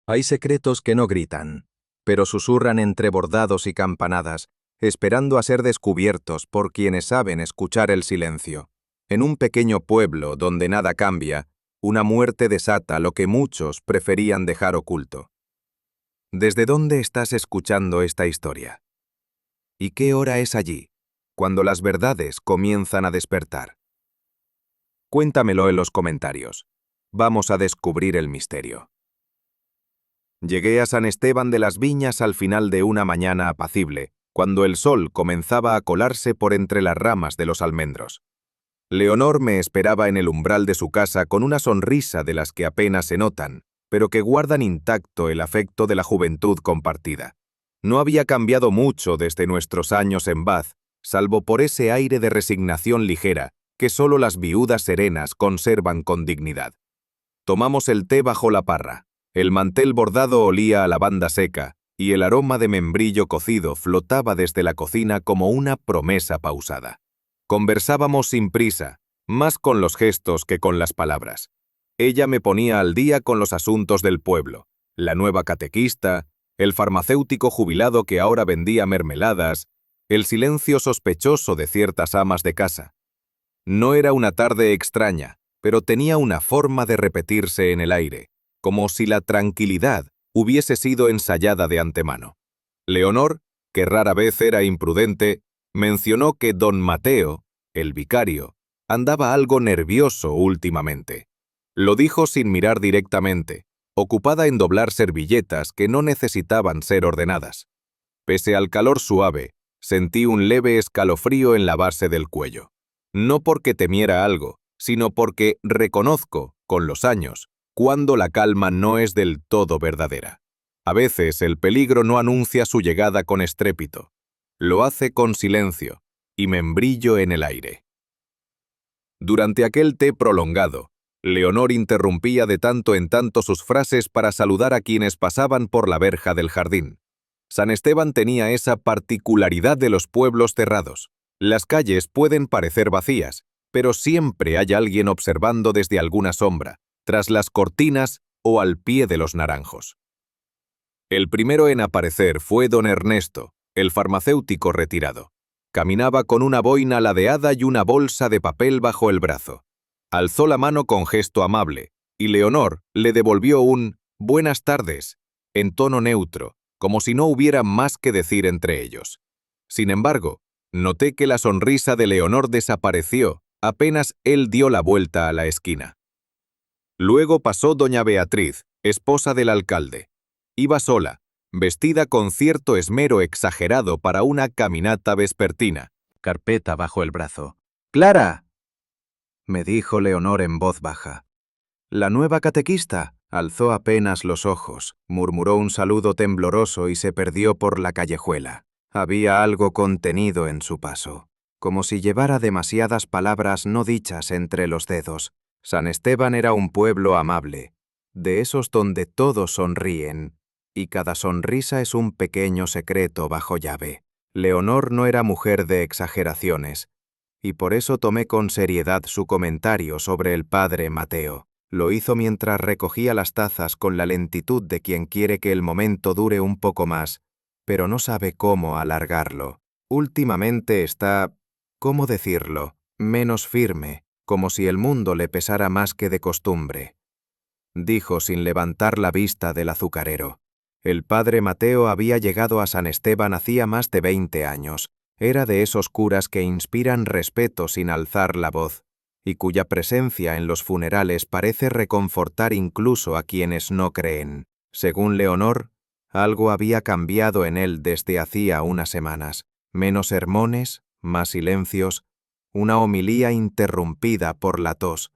Hay secretos que no gritan, pero susurran entre bordados y campanadas, esperando a ser descubiertos por quienes saben escuchar el silencio. En un pequeño pueblo donde nada cambia, una muerte desata lo que muchos preferían dejar oculto. ¿Desde dónde estás escuchando esta historia? ¿Y qué hora es allí, cuando las verdades comienzan a despertar? Cuéntamelo en los comentarios. Vamos a descubrir el misterio. Llegué a San Esteban de las Viñas al final de una mañana apacible, cuando el sol comenzaba a colarse por entre las ramas de los almendros. Leonor me esperaba en el umbral de su casa con una sonrisa de las que apenas se notan, pero que guardan intacto el afecto de la juventud compartida. No había cambiado mucho desde nuestros años en Bath, salvo por ese aire de resignación ligera que solo las viudas serenas conservan con dignidad. Tomamos el té bajo la parra. El mantel bordado olía a lavanda seca, y el aroma de membrillo cocido flotaba desde la cocina como una promesa pausada. Conversábamos sin prisa, más con los gestos que con las palabras. Ella me ponía al día con los asuntos del pueblo, la nueva catequista, el farmacéutico jubilado que ahora vendía mermeladas, el silencio sospechoso de ciertas amas de casa. No era una tarde extraña, pero tenía una forma de repetirse en el aire, como si la tranquilidad hubiese sido ensayada de antemano. Leonor, que rara vez era imprudente, mencionó que don Mateo, el vicario, andaba algo nervioso últimamente. Lo dijo sin mirar directamente, ocupada en doblar servilletas que no necesitaban ser ordenadas. Pese al calor suave, sentí un leve escalofrío en la base del cuello. No porque temiera algo, sino porque reconozco, con los años, cuando la calma no es del todo verdadera. A veces el peligro no anuncia su llegada con estrépito. Lo hace con silencio y membrillo en el aire. Durante aquel té prolongado, Leonor interrumpía de tanto en tanto sus frases para saludar a quienes pasaban por la verja del jardín. San Esteban tenía esa particularidad de los pueblos cerrados. Las calles pueden parecer vacías, pero siempre hay alguien observando desde alguna sombra, tras las cortinas o al pie de los naranjos. El primero en aparecer fue don Ernesto, el farmacéutico retirado. Caminaba con una boina ladeada y una bolsa de papel bajo el brazo. Alzó la mano con gesto amable, y Leonor le devolvió un «buenas tardes», en tono neutro, como si no hubiera más que decir entre ellos. Sin embargo, noté que la sonrisa de Leonor desapareció apenas él dio la vuelta a la esquina. Luego pasó doña Beatriz, esposa del alcalde. Iba sola, vestida con cierto esmero exagerado para una caminata vespertina, carpeta bajo el brazo. «¡Clara!», me dijo Leonor en voz baja. «¿La nueva catequista?». Alzó apenas los ojos, murmuró un saludo tembloroso y se perdió por la callejuela. Había algo contenido en su paso, como si llevara demasiadas palabras no dichas entre los dedos. San Esteban era un pueblo amable, de esos donde todos sonríen, y cada sonrisa es un pequeño secreto bajo llave. Leonor no era mujer de exageraciones, y por eso tomé con seriedad su comentario sobre el padre Mateo. Lo hizo mientras recogía las tazas con la lentitud de quien quiere que el momento dure un poco más, pero no sabe cómo alargarlo. Últimamente está, ¿cómo decirlo?, menos firme, como si el mundo le pesara más que de costumbre. Dijo sin levantar la vista del azucarero. El padre Mateo había llegado a San Esteban hacía más de 20 años. Era de esos curas que inspiran respeto sin alzar la voz, y cuya presencia en los funerales parece reconfortar incluso a quienes no creen. Según Leonor, algo había cambiado en él desde hacía unas semanas. Menos sermones, más silencios, una homilía interrumpida por la tos,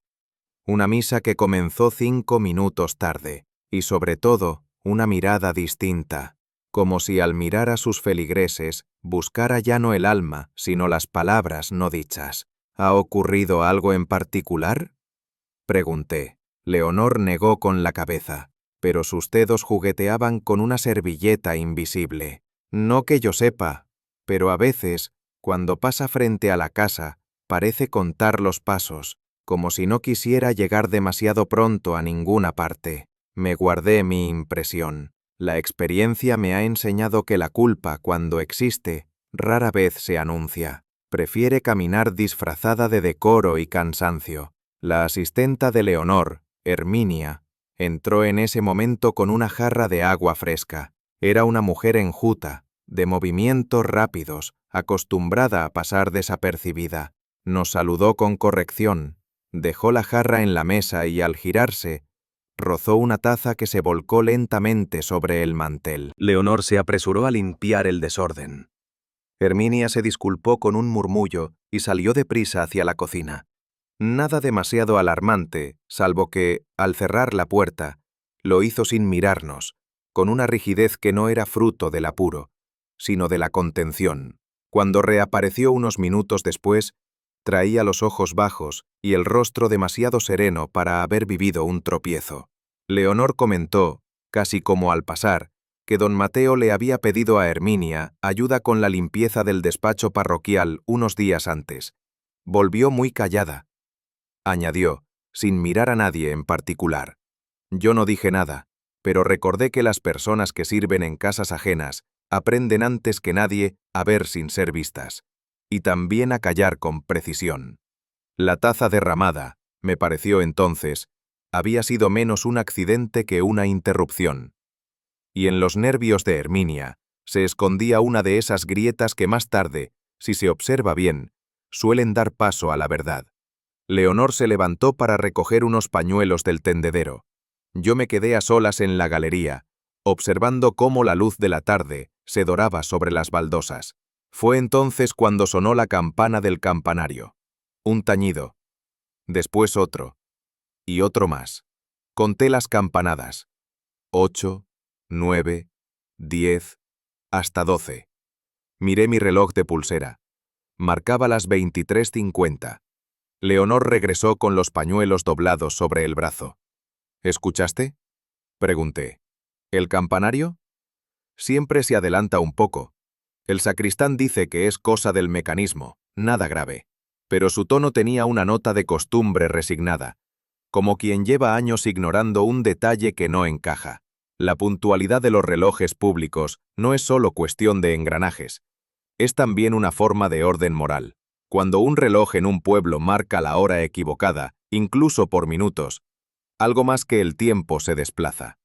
una misa que comenzó 5 minutos tarde, y sobre todo, una mirada distinta, como si al mirar a sus feligreses buscara ya no el alma, sino las palabras no dichas. ¿Ha ocurrido algo en particular?, pregunté. Leonor negó con la cabeza, pero sus dedos jugueteaban con una servilleta invisible. No que yo sepa, pero a veces, cuando pasa frente a la casa, parece contar los pasos, como si no quisiera llegar demasiado pronto a ninguna parte. Me guardé mi impresión. La experiencia me ha enseñado que la culpa, cuando existe, rara vez se anuncia. Prefiere caminar disfrazada de decoro y cansancio. La asistenta de Leonor, Herminia, entró en ese momento con una jarra de agua fresca. Era una mujer enjuta, de movimientos rápidos, acostumbrada a pasar desapercibida. Nos saludó con corrección, dejó la jarra en la mesa y al girarse, rozó una taza que se volcó lentamente sobre el mantel. Leonor se apresuró a limpiar el desorden. Herminia se disculpó con un murmullo y salió deprisa hacia la cocina. Nada demasiado alarmante, salvo que, al cerrar la puerta, lo hizo sin mirarnos, con una rigidez que no era fruto del apuro, sino de la contención. Cuando reapareció unos minutos después, traía los ojos bajos y el rostro demasiado sereno para haber vivido un tropiezo. Leonor comentó, casi como al pasar, que don Mateo le había pedido a Herminia ayuda con la limpieza del despacho parroquial unos días antes. Volvió muy callada. Añadió, sin mirar a nadie en particular. Yo no dije nada, pero recordé que las personas que sirven en casas ajenas aprenden antes que nadie a ver sin ser vistas, y también a callar con precisión. La taza derramada, me pareció entonces, había sido menos un accidente que una interrupción. Y en los nervios de Herminia se escondía una de esas grietas que más tarde, si se observa bien, suelen dar paso a la verdad. Leonor se levantó para recoger unos pañuelos del tendedero. Yo me quedé a solas en la galería, observando cómo la luz de la tarde se doraba sobre las baldosas. Fue entonces cuando sonó la campana del campanario. Un tañido. Después otro. Y otro más. Conté las campanadas. 8, 9, 10, hasta 12. Miré mi reloj de pulsera. Marcaba las 23:50. Leonor regresó con los pañuelos doblados sobre el brazo. ¿Escuchaste?, pregunté. ¿El campanario? Siempre se adelanta un poco. El sacristán dice que es cosa del mecanismo, nada grave. Pero su tono tenía una nota de costumbre resignada, como quien lleva años ignorando un detalle que no encaja. La puntualidad de los relojes públicos no es solo cuestión de engranajes, es también una forma de orden moral. Cuando un reloj en un pueblo marca la hora equivocada, incluso por minutos, algo más que el tiempo se desplaza.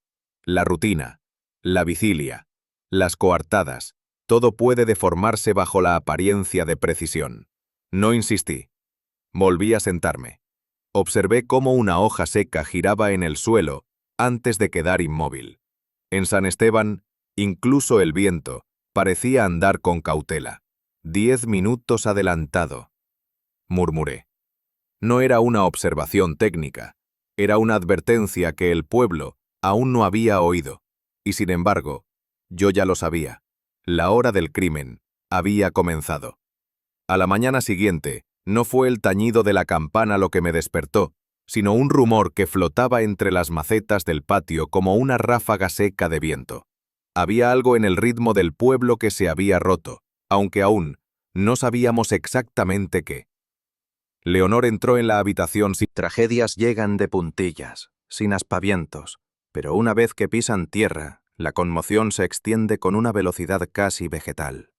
La rutina, la vigilia, las coartadas, todo puede deformarse bajo la apariencia de precisión. No insistí. Volví a sentarme. Observé cómo una hoja seca giraba en el suelo antes de quedar inmóvil. En San Esteban, incluso el viento parecía andar con cautela. 10 minutos adelantado, murmuré. No era una observación técnica, era una advertencia que el pueblo aún no había oído, y sin embargo, yo ya lo sabía. La hora del crimen había comenzado. A la mañana siguiente, no fue el tañido de la campana lo que me despertó, sino un rumor que flotaba entre las macetas del patio como una ráfaga seca de viento. Había algo en el ritmo del pueblo que se había roto, aunque aún no sabíamos exactamente qué. Leonor entró en la habitación sin... Tragedias llegan de puntillas, sin aspavientos, pero una vez que pisan tierra, la conmoción se extiende con una velocidad casi vegetal.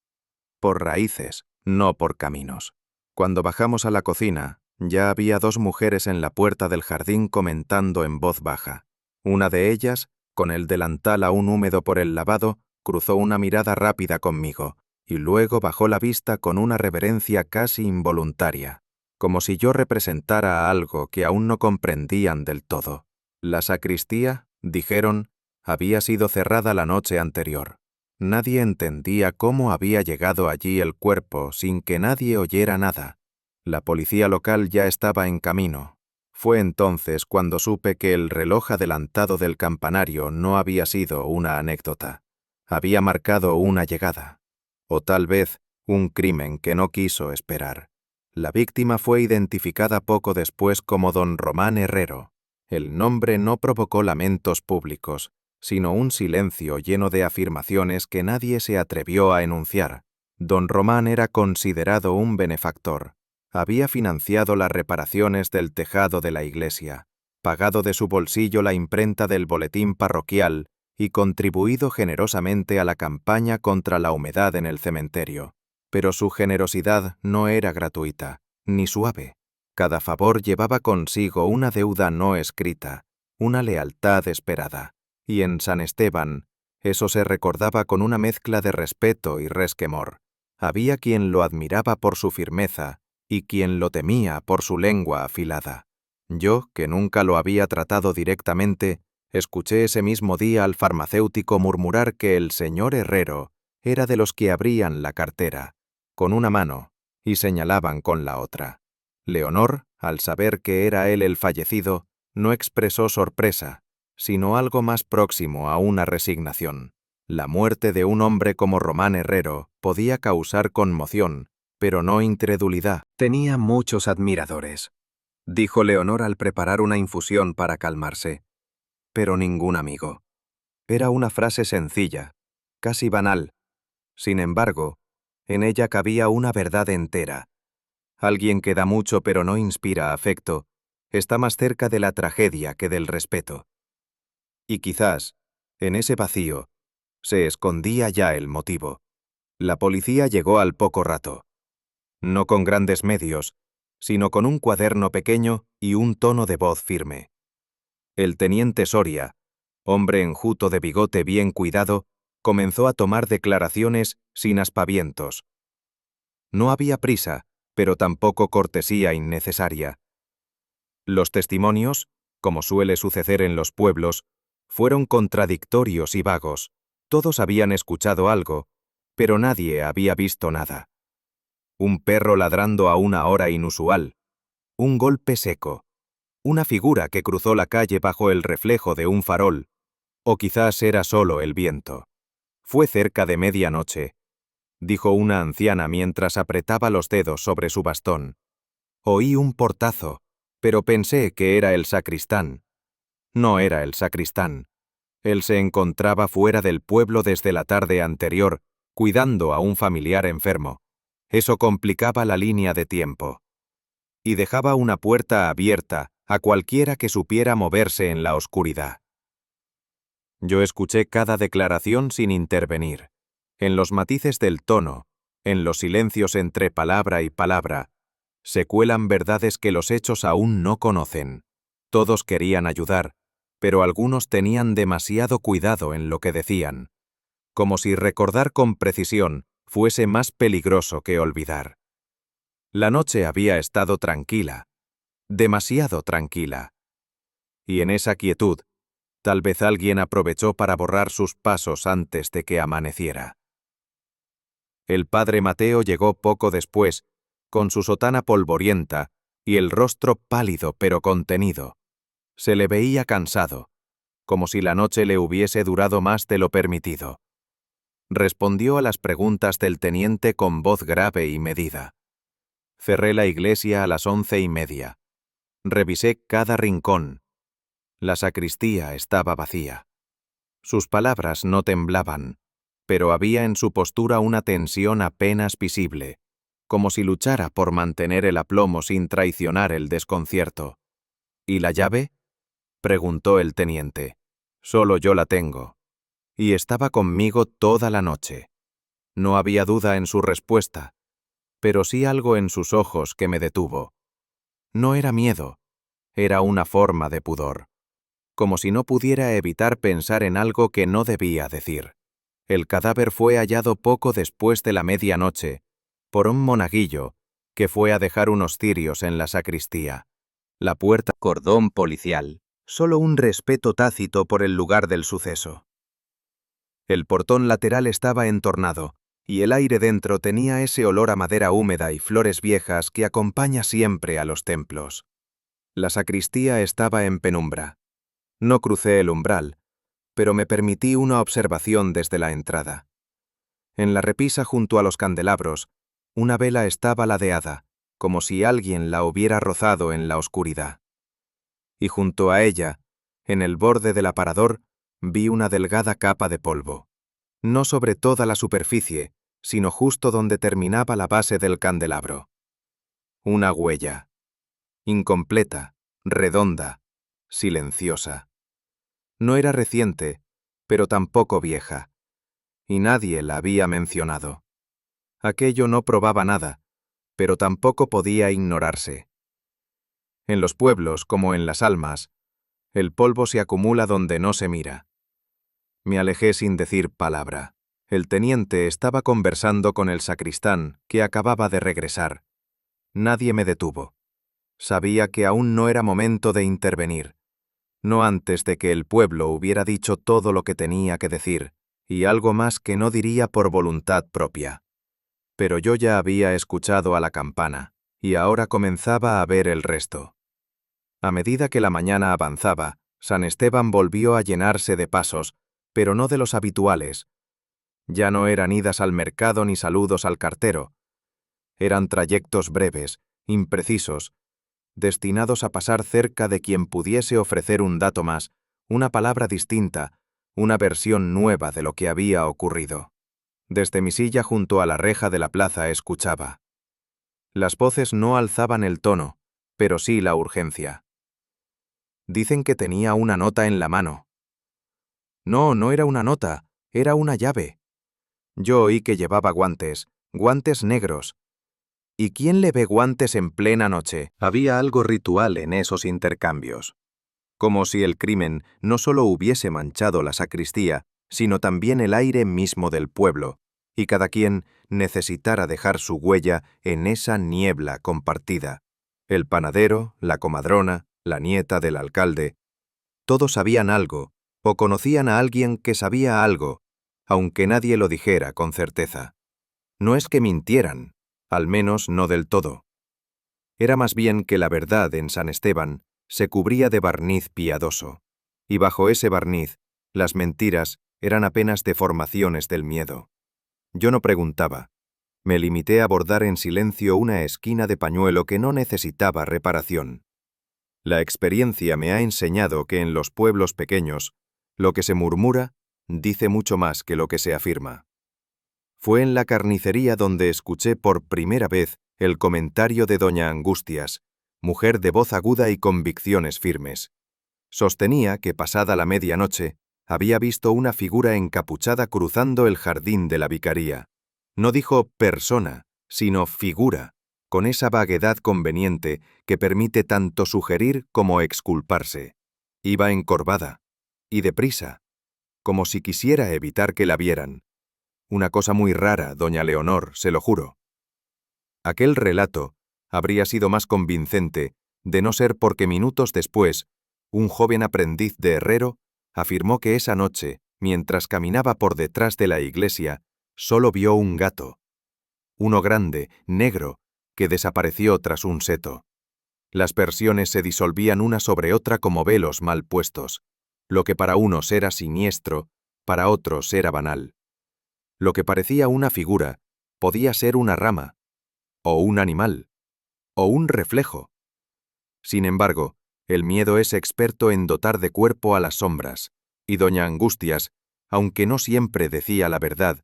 Por raíces, no por caminos. Cuando bajamos a la cocina, ya había 2 mujeres en la puerta del jardín comentando en voz baja. Una de ellas, con el delantal aún húmedo por el lavado, cruzó una mirada rápida conmigo, y luego bajó la vista con una reverencia casi involuntaria, como si yo representara algo que aún no comprendían del todo. La sacristía, dijeron, había sido cerrada la noche anterior. Nadie entendía cómo había llegado allí el cuerpo sin que nadie oyera nada. La policía local ya estaba en camino. Fue entonces cuando supe que el reloj adelantado del campanario no había sido una anécdota. Había marcado una llegada. O tal vez un crimen que no quiso esperar. La víctima fue identificada poco después como don Román Herrero. El nombre no provocó lamentos públicos, sino un silencio lleno de afirmaciones que nadie se atrevió a enunciar. Don Román era considerado un benefactor. Había financiado las reparaciones del tejado de la iglesia, pagado de su bolsillo la imprenta del boletín parroquial y contribuido generosamente a la campaña contra la humedad en el cementerio. Pero su generosidad no era gratuita, ni suave. Cada favor llevaba consigo una deuda no escrita, una lealtad esperada. Y en San Esteban, eso se recordaba con una mezcla de respeto y resquemor. Había quien lo admiraba por su firmeza y quien lo temía por su lengua afilada. Yo, que nunca lo había tratado directamente, escuché ese mismo día al farmacéutico murmurar que el señor Herrero era de los que abrían la cartera, con una mano, y señalaban con la otra. Leonor, al saber que era él el fallecido, no expresó sorpresa, sino algo más próximo a una resignación. La muerte de un hombre como Román Herrero podía causar conmoción, pero no incredulidad. Tenía muchos admiradores, dijo Leonor al preparar una infusión para calmarse, pero ningún amigo. Era una frase sencilla, casi banal. Sin embargo, en ella cabía una verdad entera. Alguien que da mucho pero no inspira afecto, está más cerca de la tragedia que del respeto. Y quizás, en ese vacío, se escondía ya el motivo. La policía llegó al poco rato. No con grandes medios, sino con un cuaderno pequeño y un tono de voz firme. El teniente Soria, hombre enjuto de bigote bien cuidado, comenzó a tomar declaraciones sin aspavientos. No había prisa, pero tampoco cortesía innecesaria. Los testimonios, como suele suceder en los pueblos, fueron contradictorios y vagos. Todos habían escuchado algo, pero nadie había visto nada. Un perro ladrando a una hora inusual, un golpe seco, una figura que cruzó la calle bajo el reflejo de un farol, o quizás era solo el viento. Fue cerca de medianoche, dijo una anciana mientras apretaba los dedos sobre su bastón. Oí un portazo, pero pensé que era el sacristán. No era el sacristán. Él se encontraba fuera del pueblo desde la tarde anterior, cuidando a un familiar enfermo. Eso complicaba la línea de tiempo. Y dejaba una puerta abierta a cualquiera que supiera moverse en la oscuridad. Yo escuché cada declaración sin intervenir. En los matices del tono, en los silencios entre palabra y palabra, se cuelan verdades que los hechos aún no conocen. Todos querían ayudar, pero algunos tenían demasiado cuidado en lo que decían, como si recordar con precisión fuese más peligroso que olvidar. La noche había estado tranquila, demasiado tranquila. Y en esa quietud, tal vez alguien aprovechó para borrar sus pasos antes de que amaneciera. El padre Mateo llegó poco después, con su sotana polvorienta y el rostro pálido pero contenido. Se le veía cansado, como si la noche le hubiese durado más de lo permitido. Respondió a las preguntas del teniente con voz grave y medida. Cerré la iglesia a las 11:30. Revisé cada rincón. La sacristía estaba vacía. Sus palabras no temblaban, pero había en su postura una tensión apenas visible, como si luchara por mantener el aplomo sin traicionar el desconcierto. ¿Y la llave?, preguntó el teniente. Solo yo la tengo. Y estaba conmigo toda la noche. No había duda en su respuesta, pero sí algo en sus ojos que me detuvo. No era miedo, era una forma de pudor, como si no pudiera evitar pensar en algo que no debía decir. El cadáver fue hallado poco después de la medianoche, por un monaguillo, que fue a dejar unos cirios en la sacristía. La puerta, cordón policial, solo un respeto tácito por el lugar del suceso. El portón lateral estaba entornado, y el aire dentro tenía ese olor a madera húmeda y flores viejas que acompaña siempre a los templos. La sacristía estaba en penumbra. No crucé el umbral, pero me permití una observación desde la entrada. En la repisa junto a los candelabros, una vela estaba ladeada, como si alguien la hubiera rozado en la oscuridad. Y junto a ella, en el borde del aparador, vi una delgada capa de polvo. No sobre toda la superficie, sino justo donde terminaba la base del candelabro. Una huella. Incompleta, redonda, silenciosa. No era reciente, pero tampoco vieja, y nadie la había mencionado. Aquello no probaba nada, pero tampoco podía ignorarse. En los pueblos, como en las almas, el polvo se acumula donde no se mira. Me alejé sin decir palabra. El teniente estaba conversando con el sacristán, que acababa de regresar. Nadie me detuvo. Sabía que aún no era momento de intervenir, no antes de que el pueblo hubiera dicho todo lo que tenía que decir, y algo más que no diría por voluntad propia. Pero yo ya había escuchado a la campana, y ahora comenzaba a ver el resto. A medida que la mañana avanzaba, San Esteban volvió a llenarse de pasos, pero no de los habituales. Ya no eran idas al mercado ni saludos al cartero. Eran trayectos breves, imprecisos, destinados a pasar cerca de quien pudiese ofrecer un dato más, una palabra distinta, una versión nueva de lo que había ocurrido. Desde mi silla junto a la reja de la plaza escuchaba. Las voces no alzaban el tono, pero sí la urgencia. Dicen que tenía una nota en la mano. No, no era una nota, era una llave. Yo oí que llevaba guantes, guantes negros. ¿Y quién le ve guantes en plena noche? Había algo ritual en esos intercambios. Como si el crimen no solo hubiese manchado la sacristía, sino también el aire mismo del pueblo, y cada quien necesitara dejar su huella en esa niebla compartida. El panadero, la comadrona, la nieta del alcalde, todos sabían algo, o conocían a alguien que sabía algo, aunque nadie lo dijera con certeza. No es que mintieran, al menos no del todo. Era más bien que la verdad en San Esteban se cubría de barniz piadoso, y bajo ese barniz, las mentiras eran apenas deformaciones del miedo. Yo no preguntaba. Me limité a bordar en silencio una esquina de pañuelo que no necesitaba reparación. La experiencia me ha enseñado que en los pueblos pequeños, lo que se murmura dice mucho más que lo que se afirma. Fue en la carnicería donde escuché por primera vez el comentario de doña Angustias, mujer de voz aguda y convicciones firmes. Sostenía que pasada la medianoche había visto una figura encapuchada cruzando el jardín de la vicaría. No dijo persona, sino figura, con esa vaguedad conveniente que permite tanto sugerir como exculparse. Iba encorvada, y deprisa, como si quisiera evitar que la vieran. Una cosa muy rara, doña Leonor, se lo juro. Aquel relato habría sido más convincente de no ser porque minutos después, un joven aprendiz de herrero afirmó que esa noche, mientras caminaba por detrás de la iglesia, solo vio un gato. Uno grande, negro, que desapareció tras un seto. Las versiones se disolvían una sobre otra como velos mal puestos. Lo que para unos era siniestro, para otros era banal. Lo que parecía una figura podía ser una rama, o un animal, o un reflejo. Sin embargo, el miedo es experto en dotar de cuerpo a las sombras, y doña Angustias, aunque no siempre decía la verdad,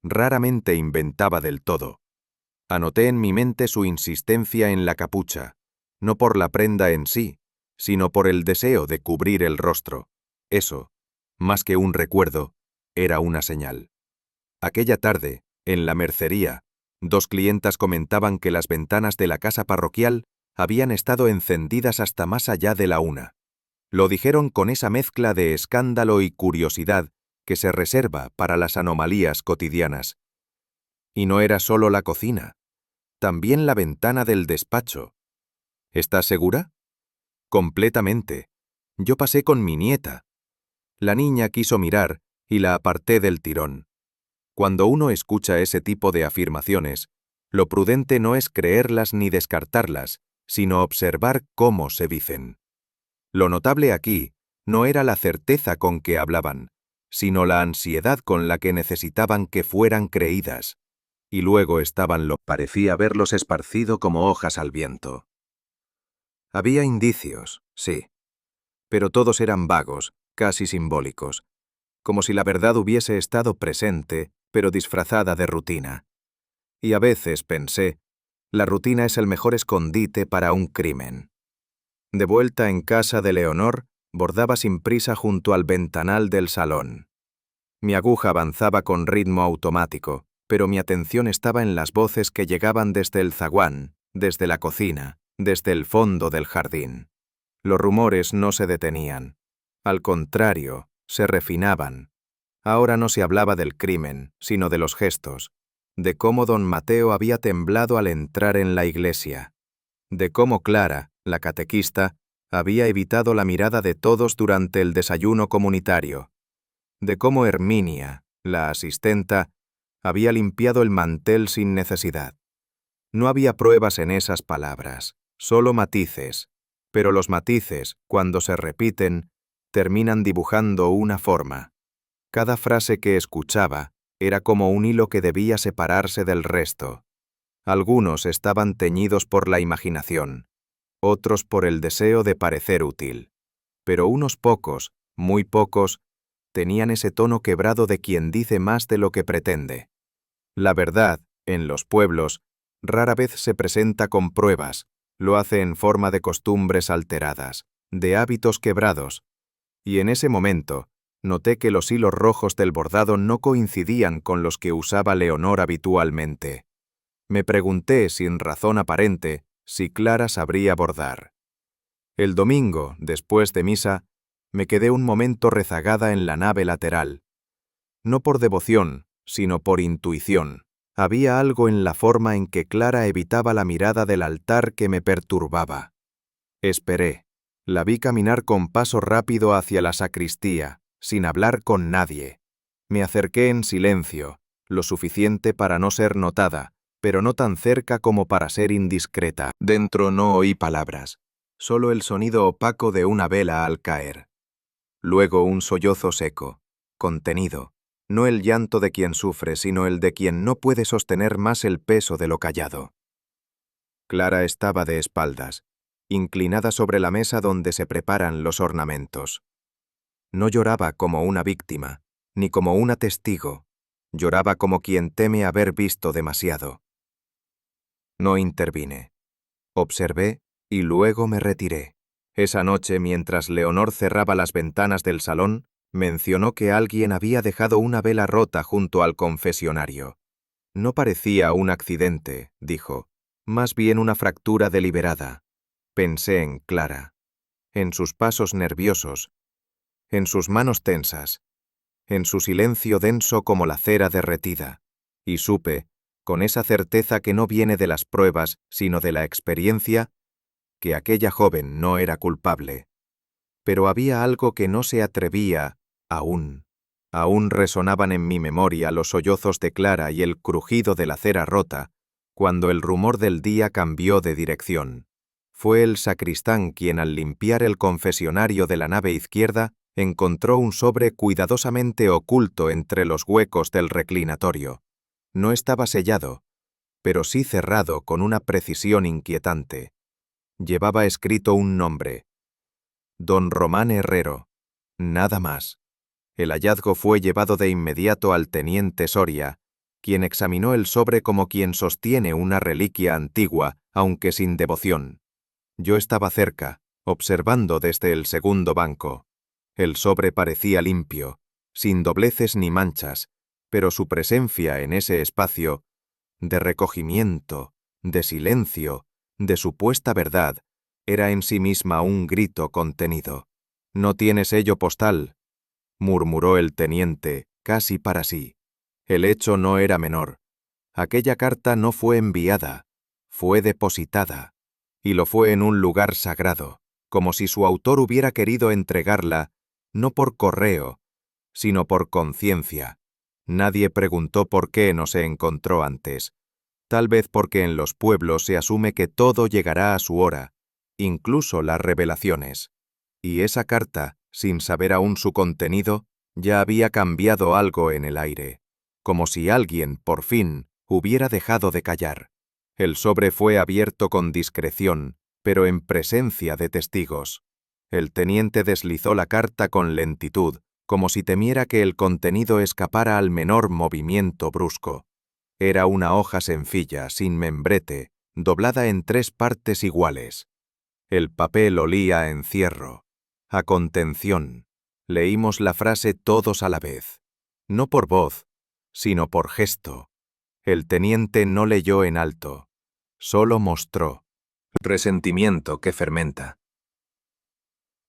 raramente inventaba del todo. Anoté en mi mente su insistencia en la capucha, no por la prenda en sí, sino por el deseo de cubrir el rostro. Eso, más que un recuerdo, era una señal. Aquella tarde, en la mercería, dos clientas comentaban que las ventanas de la casa parroquial habían estado encendidas hasta más allá de la 1. Lo dijeron con esa mezcla de escándalo y curiosidad que se reserva para las anomalías cotidianas. Y no era solo la cocina, también la ventana del despacho. ¿Estás segura? Completamente. Yo pasé con mi nieta. La niña quiso mirar y la aparté del tirón. Cuando uno escucha ese tipo de afirmaciones, lo prudente no es creerlas ni descartarlas, sino observar cómo se dicen. Lo notable aquí no era la certeza con que hablaban, sino la ansiedad con la que necesitaban que fueran creídas. Y luego estaban parecía haberlos esparcido como hojas al viento. Había indicios, sí, pero todos eran vagos, casi simbólicos, como si la verdad hubiese estado presente, pero disfrazada de rutina. Y a veces pensé, la rutina es el mejor escondite para un crimen. De vuelta en casa de Leonor, Bordaba sin prisa junto al ventanal del salón. Mi aguja avanzaba con ritmo automático, pero mi atención estaba en las voces que llegaban desde el zaguán, desde la cocina, desde el fondo del jardín. Los rumores no se detenían. Al contrario, se refinaban. Ahora no se hablaba del crimen, sino de los gestos, de cómo don Mateo había temblado al entrar en la iglesia, de cómo Clara, la catequista, había evitado la mirada de todos durante el desayuno comunitario, de cómo Herminia, la asistenta, había limpiado el mantel sin necesidad. No había pruebas en esas palabras, solo matices, pero los matices, cuando se repiten, terminan dibujando una forma. Cada frase que escuchaba era como un hilo que debía separarse del resto. Algunos estaban teñidos por la imaginación, otros por el deseo de parecer útil. Pero unos pocos, muy pocos, tenían ese tono quebrado de quien dice más de lo que pretende. La verdad, en los pueblos, rara vez se presenta con pruebas, lo hace en forma de costumbres alteradas, de hábitos quebrados, y en ese momento, noté que los hilos rojos del bordado no coincidían con los que usaba Leonor habitualmente. Me pregunté, sin razón aparente, si Clara sabría bordar. El domingo, después de misa, me quedé un momento rezagada en la nave lateral. No por devoción, sino por intuición. Había algo en la forma en que Clara evitaba la mirada del altar que me perturbaba. Esperé. La vi caminar con paso rápido hacia la sacristía, sin hablar con nadie. Me acerqué en silencio, lo suficiente para no ser notada, pero no tan cerca como para ser indiscreta. Dentro no oí palabras, solo el sonido opaco de una vela al caer. Luego un sollozo seco, contenido, no el llanto de quien sufre, sino el de quien no puede sostener más el peso de lo callado. Clara estaba de espaldas, inclinada sobre la mesa donde se preparan los ornamentos. No lloraba como una víctima, ni como una testigo, lloraba como quien teme haber visto demasiado. No intervine. Observé y luego me retiré. Esa noche, mientras Leonor cerraba las ventanas del salón, mencionó que alguien había dejado una vela rota junto al confesionario. No parecía un accidente, dijo, más bien una fractura deliberada. Pensé en Clara, en sus pasos nerviosos, en sus manos tensas, en su silencio denso como la cera derretida, y supe, con esa certeza que no viene de las pruebas, sino de la experiencia, que aquella joven no era culpable. Pero había algo que no se atrevía, aún. Aún resonaban en mi memoria los sollozos de Clara y el crujido de la cera rota, cuando el rumor del día cambió de dirección. Fue el sacristán quien, al limpiar el confesionario de la nave izquierda, encontró un sobre cuidadosamente oculto entre los huecos del reclinatorio. No estaba sellado, pero sí cerrado con una precisión inquietante. Llevaba escrito un nombre: Don Román Herrero, nada más. El hallazgo fue llevado de inmediato al teniente Soria, quien examinó el sobre como quien sostiene una reliquia antigua, aunque sin devoción. Yo estaba cerca, observando desde el segundo banco. El sobre parecía limpio, sin dobleces ni manchas, pero su presencia en ese espacio, de recogimiento, de silencio, de supuesta verdad, era en sí misma un grito contenido. «¿No tiene sello postal?», murmuró el teniente, casi para sí. El hecho no era menor. Aquella carta no fue enviada, fue depositada, y lo fue en un lugar sagrado, como si su autor hubiera querido entregarla, no por correo, sino por conciencia. Nadie preguntó por qué no se encontró antes. Tal vez porque en los pueblos se asume que todo llegará a su hora, incluso las revelaciones. Y esa carta, sin saber aún su contenido, ya había cambiado algo en el aire, como si alguien, por fin, hubiera dejado de callar. El sobre fue abierto con discreción, pero en presencia de testigos. El teniente deslizó la carta con lentitud, como si temiera que el contenido escapara al menor movimiento brusco. Era una hoja sencilla, sin membrete, doblada en 3 partes iguales. El papel olía a encierro. A contención. Leímos la frase todos a la vez. No por voz, sino por gesto. El teniente no leyó en alto. Solo mostró resentimiento que fermenta.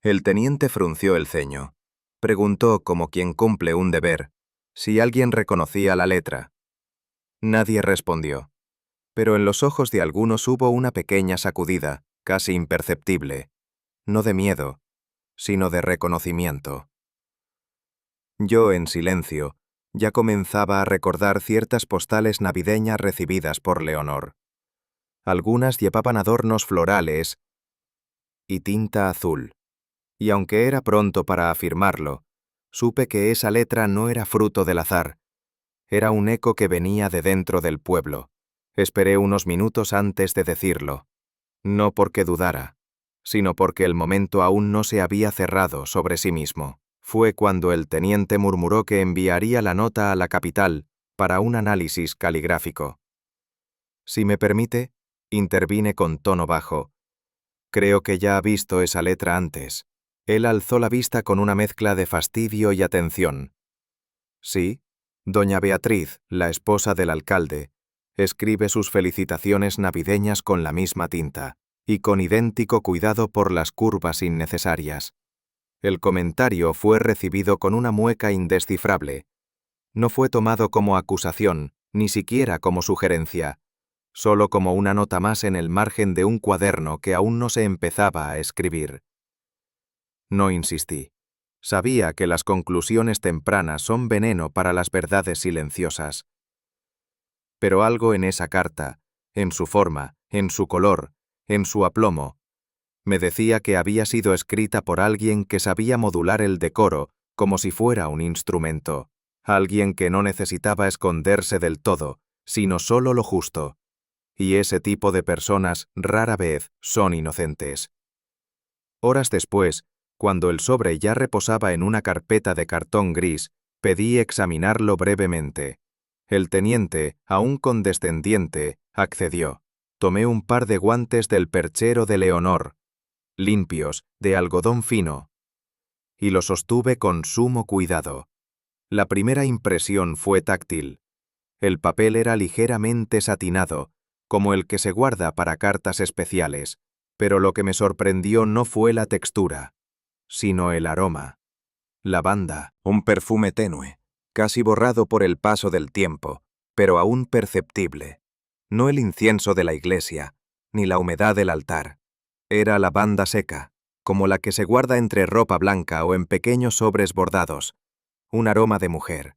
El teniente frunció el ceño. Preguntó, como quien cumple un deber, si alguien reconocía la letra. Nadie respondió, pero en los ojos de algunos hubo una pequeña sacudida, casi imperceptible, no de miedo, sino de reconocimiento. Yo, en silencio, ya comenzaba a recordar ciertas postales navideñas recibidas por Leonor. Algunas llevaban adornos florales y tinta azul, y aunque era pronto para afirmarlo, supe que esa letra no era fruto del azar. Era un eco que venía de dentro del pueblo. Esperé unos minutos antes de decirlo, no porque dudara, sino porque el momento aún no se había cerrado sobre sí mismo. Fue cuando el teniente murmuró que enviaría la nota a la capital para un análisis caligráfico. Si me permite, intervine con tono bajo. Creo que ya ha visto esa letra antes. Él alzó la vista con una mezcla de fastidio y atención. Sí, doña Beatriz, la esposa del alcalde, escribe sus felicitaciones navideñas con la misma tinta, y con idéntico cuidado por las curvas innecesarias. El comentario fue recibido con una mueca indescifrable. No fue tomado como acusación, ni siquiera como sugerencia, solo como una nota más en el margen de un cuaderno que aún no se empezaba a escribir. No insistí. Sabía que las conclusiones tempranas son veneno para las verdades silenciosas. Pero algo en esa carta, en su forma, en su color, en su aplomo, me decía que había sido escrita por alguien que sabía modular el decoro como si fuera un instrumento, alguien que no necesitaba esconderse del todo, sino solo lo justo. Y ese tipo de personas rara vez son inocentes. Horas después, cuando el sobre ya reposaba en una carpeta de cartón gris, pedí examinarlo brevemente. El teniente, aún condescendiente, accedió. Tomé un par de guantes del perchero de Leonor, limpios, de algodón fino, y lo sostuve con sumo cuidado. La primera impresión fue táctil. El papel era ligeramente satinado, como el que se guarda para cartas especiales, pero lo que me sorprendió no fue la textura, sino el aroma. Lavanda, un perfume tenue, casi borrado por el paso del tiempo, pero aún perceptible. No el incienso de la iglesia, ni la humedad del altar. Era lavanda seca, como la que se guarda entre ropa blanca o en pequeños sobres bordados. Un aroma de mujer,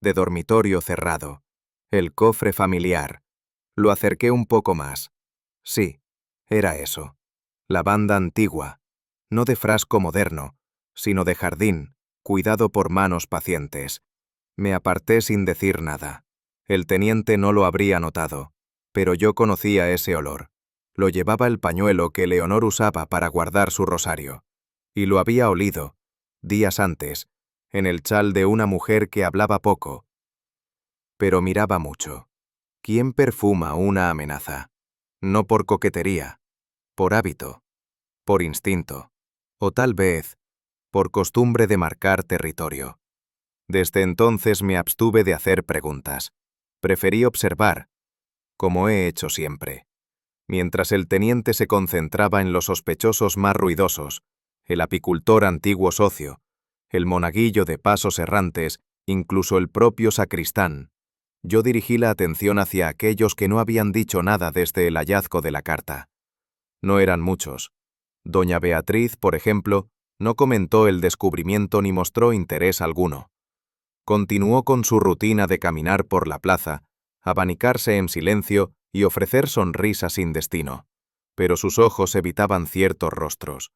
de dormitorio cerrado. El cofre familiar. Lo acerqué un poco más. Sí, era eso. Lavanda antigua, no de frasco moderno, sino de jardín, cuidado por manos pacientes. Me aparté sin decir nada. El teniente no lo habría notado, pero yo conocía ese olor. Lo llevaba el pañuelo que Leonor usaba para guardar su rosario. Y lo había olido, días antes, en el chal de una mujer que hablaba poco, pero miraba mucho. ¿Quién perfuma una amenaza? No por coquetería, por hábito, por instinto, o tal vez, por costumbre de marcar territorio. Desde entonces me abstuve de hacer preguntas. Preferí observar, como he hecho siempre. Mientras el teniente se concentraba en los sospechosos más ruidosos, el apicultor antiguo socio, el monaguillo de pasos errantes, incluso el propio sacristán, yo dirigí la atención hacia aquellos que no habían dicho nada desde el hallazgo de la carta. No eran muchos. Doña Beatriz, por ejemplo, no comentó el descubrimiento ni mostró interés alguno. Continuó con su rutina de caminar por la plaza, abanicarse en silencio y ofrecer sonrisas sin destino, pero sus ojos evitaban ciertos rostros.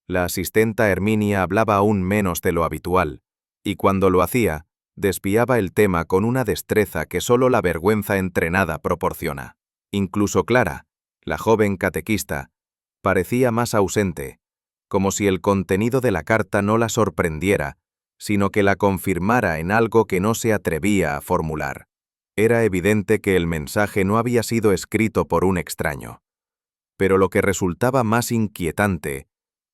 La asistenta Herminia hablaba aún menos de lo habitual, y cuando lo hacía, desviaba el tema con una destreza que solo la vergüenza entrenada proporciona. Incluso Clara, la joven catequista, parecía más ausente, como si el contenido de la carta no la sorprendiera, sino que la confirmara en algo que no se atrevía a formular. Era evidente que el mensaje no había sido escrito por un extraño. Pero lo que resultaba más inquietante